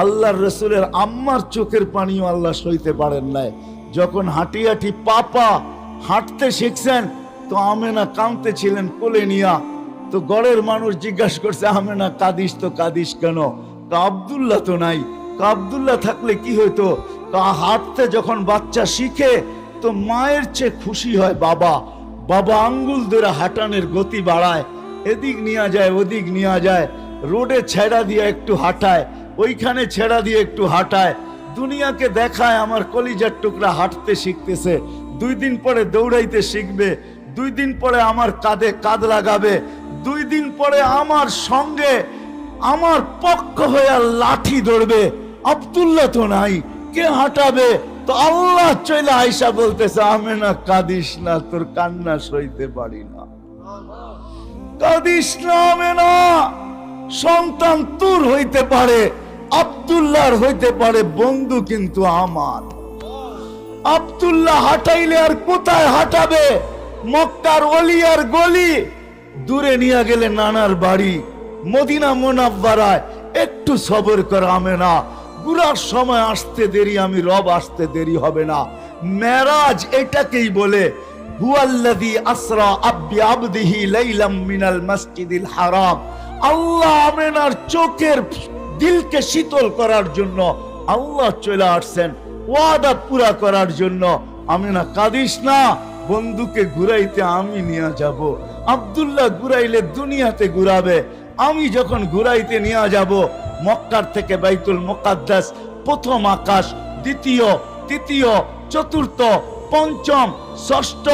আল্লাহর রসুলের আম্মার চোখের পানিও আল্লাহ সইতে পারেন নাই। যখন হাঁটি হাঁটি পাপা হাঁটতে শিখছেন তো আমেনা কাঁদতে ছিলেন কোলে নিয়া। তো গড়ের মানুষ জিজ্ঞাসা করছে, আমেনা কাঁদিস তো কাঁদিস কেন? আব্দুল্লাহ তো নাই। আব্দুল্লাহ থাকলে কি হইতো? হাঁটতে যখন বাচ্চা শিখে তো মায়ের চেয়ে খুশি হয় বাবা। বাবা আঙ্গুল ধরে হাঁটানোর গতি বাড়ায়, এদিক নিয়ে যায় ওদিক নিয়ে যায়, রোডে ছেড়া দিয়ে একটু হাঁটায়, ওইখানে ছেড়া দিয়ে একটু হাঁটায়, দুনিয়াকে দেখায় আমার কলিজার টুকরা হাঁটতে শিখতেছে। 2 দিন পরে দৌড়াইতে শিখবে, 2 দিন পরে আমার কাঁধে কাঁধ লাগাবে, 2 দিন পরে আমার সঙ্গে আমার পক্ষ হয়ে লাঠি ধরবে। আব্দুল্লাহ তো নাই, কে হাঁটাবে? তো আল্লাহ চলে আয়সা বলতেছে, আমেনা কাঁদিস না, তোর কান্না সইতে পারি না, কাঁদিস না আমেনা। সন্তান তোর হইতে পারে, আব্দুল্লাহর হইতে পারে, বন্ধু কিন্তু আমার। আব্দুল্লাহ হাঁটাইলে আর কোথায় হাঁটাবে? মক্কার অলিয়ার গলি, দূরে নিয়ে গেলে নানার বাড়ি, মদিনা মুনাব্বারায়। একটু সবর কর আমেনা, গুরার সময় আসতে দেরি, আমি রব আসতে দেরি হবে না। মেরাজ এটাকেই বলে, হুয়াল্লাযী আসরা আবি আবদিহি লাইলাম মিনাল মসজিদিল হারাম। আল্লাহ আমেনার চোখের দিলকে শীতল করার জন্য আল্লাহ চলে আসছেন, ওয়াদা পুরা করার জন্য। আমেনা কাঁদিস না, বন্ধুকে ঘুরাইতে আমি নিয়ে যাব। আব্দুল্লাহ ঘুরাইলে দুনিয়াতে ঘুরাবে, আমি যখন ঘুরাইতে নিয়ে যাব, মক্কার থেকে বাইতুল মুকাদ্দাস, প্রথম আকাশ, দ্বিতীয়, তৃতীয়, চতুর্থ, পঞ্চম, ষষ্ঠ,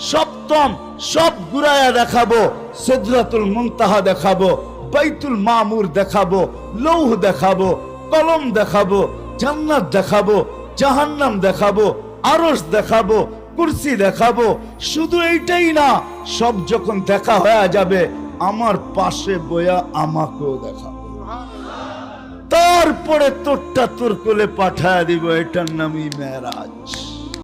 সপ্তম সব ঘুরাইয়া দেখাবো। সিদরাতুল মুনতাহা দেখাবো, বাইতুল মামুর দেখাবো, লৌহ দেখাবো, কলম দেখাবো, জান্নাত দেখাবো, জাহান্নাম দেখাবো, আরশ দেখাবো, কুরসি দেখাবো। শুধু এইটাই না, সব যখন দেখা হয়ে যাবে, আমার পাশে বয়া আমাকেও দেখাবো, তারপরে তোরটা তোর কোলে পাঠায় দিব। এটার নামই মেরাজ।